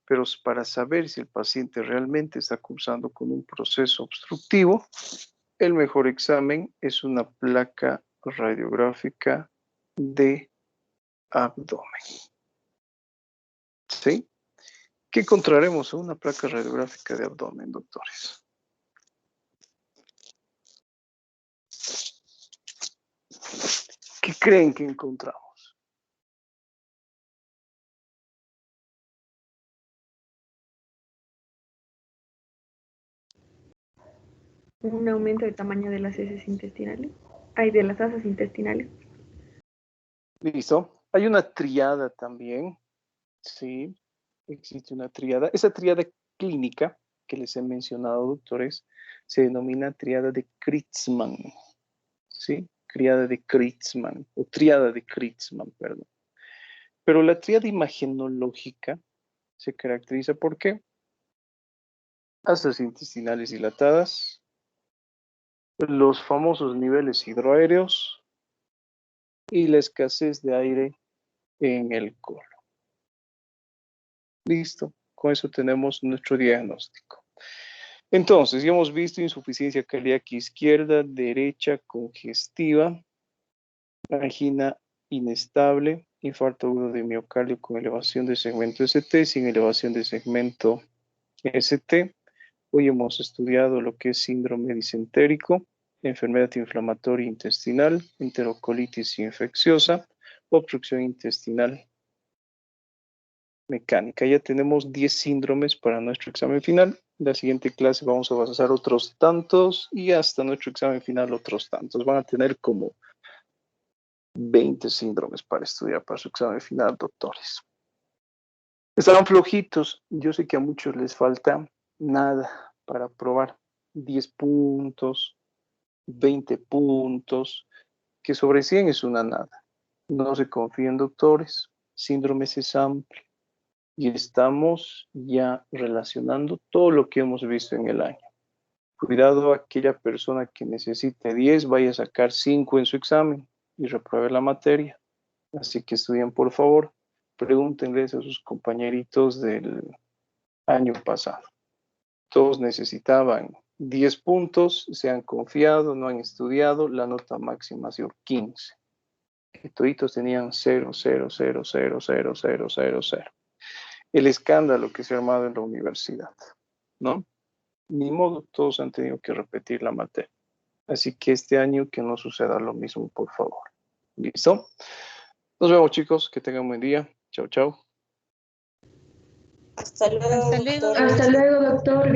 Pero para saber si el paciente realmente está cursando con un proceso obstructivo, el mejor examen es una placa radiográfica de abdomen. ¿Sí? ¿Qué encontraremos en una placa radiográfica de abdomen, doctores? ¿Qué creen que encontramos? Un aumento del tamaño de las heces intestinales. Hay de las asas intestinales. Listo. Hay una triada también. Sí, existe una triada. Esa triada clínica que les he mencionado, doctores, se denomina triada de Kritzman. ¿Sí? Triada de Kritzman, o triada de Kritzman, perdón. Pero la triada imagenológica se caracteriza por ¿qué? Asas intestinales dilatadas, los famosos niveles hidroaéreos y la escasez de aire en el colon. Listo, con eso tenemos nuestro diagnóstico. Entonces, ya hemos visto insuficiencia cardíaca izquierda, derecha, congestiva, angina inestable, infarto agudo de miocardio con elevación de segmento ST, sin elevación de segmento ST. Hoy hemos estudiado lo que es síndrome disentérico, enfermedad inflamatoria intestinal, enterocolitis infecciosa, obstrucción intestinal mecánica. Ya tenemos 10 síndromes para nuestro examen final. En la siguiente clase vamos a basar otros tantos y hasta nuestro examen final otros tantos. Van a tener como 20 síndromes para estudiar para su examen final, doctores. Estaban flojitos. Yo sé que a muchos les falta nada para probar. 10 puntos, 20 puntos, que sobre 100 es una nada. No se confíen, doctores. Síndromes es amplio. Y estamos ya relacionando todo lo que hemos visto en el año. Cuidado a aquella persona que necesite 10, vaya a sacar 5 en su examen y repruebe la materia. Así que estudien, por favor. Pregúntenles a sus compañeritos del año pasado. Todos necesitaban 10 puntos, se han confiado, no han estudiado, la nota máxima ha sido 15. Y toditos tenían 0, 0, 0, 0, 0, 0, 0, 0. El escándalo que se ha armado en la universidad, ¿no? Ni modo, todos han tenido que repetir la materia. Así que este año que no suceda lo mismo, por favor. ¿Listo? Nos vemos, chicos. Que tengan un buen día. Chao, chao. Hasta luego, doctor. Hasta luego, doctor.